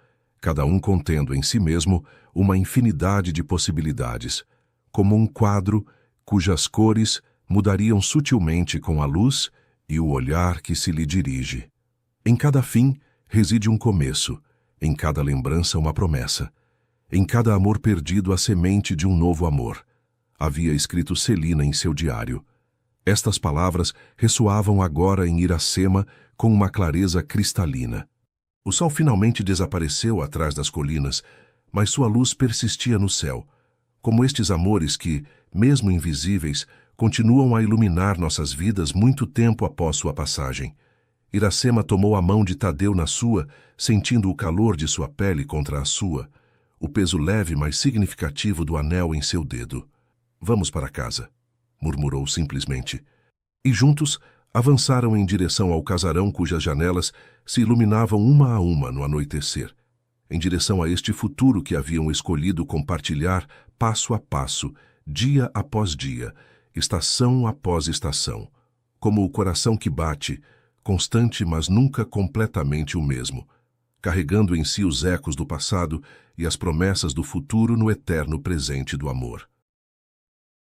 cada um contendo em si mesmo uma infinidade de possibilidades, como um quadro cujas cores mudariam sutilmente com a luz e o olhar que se lhe dirige. Em cada fim reside um começo, em cada lembrança uma promessa, em cada amor perdido a semente de um novo amor. Havia escrito Celina em seu diário. Estas palavras ressoavam agora em Iracema com uma clareza cristalina. O sol finalmente desapareceu atrás das colinas, mas sua luz persistia no céu, como estes amores que, mesmo invisíveis, continuam a iluminar nossas vidas muito tempo após sua passagem. Iracema tomou a mão de Tadeu na sua, sentindo o calor de sua pele contra a sua, o peso leve mas significativo do anel em seu dedo. Vamos para casa, murmurou simplesmente. E juntos avançaram em direção ao casarão cujas janelas se iluminavam uma a uma no anoitecer, em direção a este futuro que haviam escolhido compartilhar passo a passo, dia após dia, estação após estação, como o coração que bate, constante mas nunca completamente o mesmo, carregando em si os ecos do passado e as promessas do futuro no eterno presente do amor.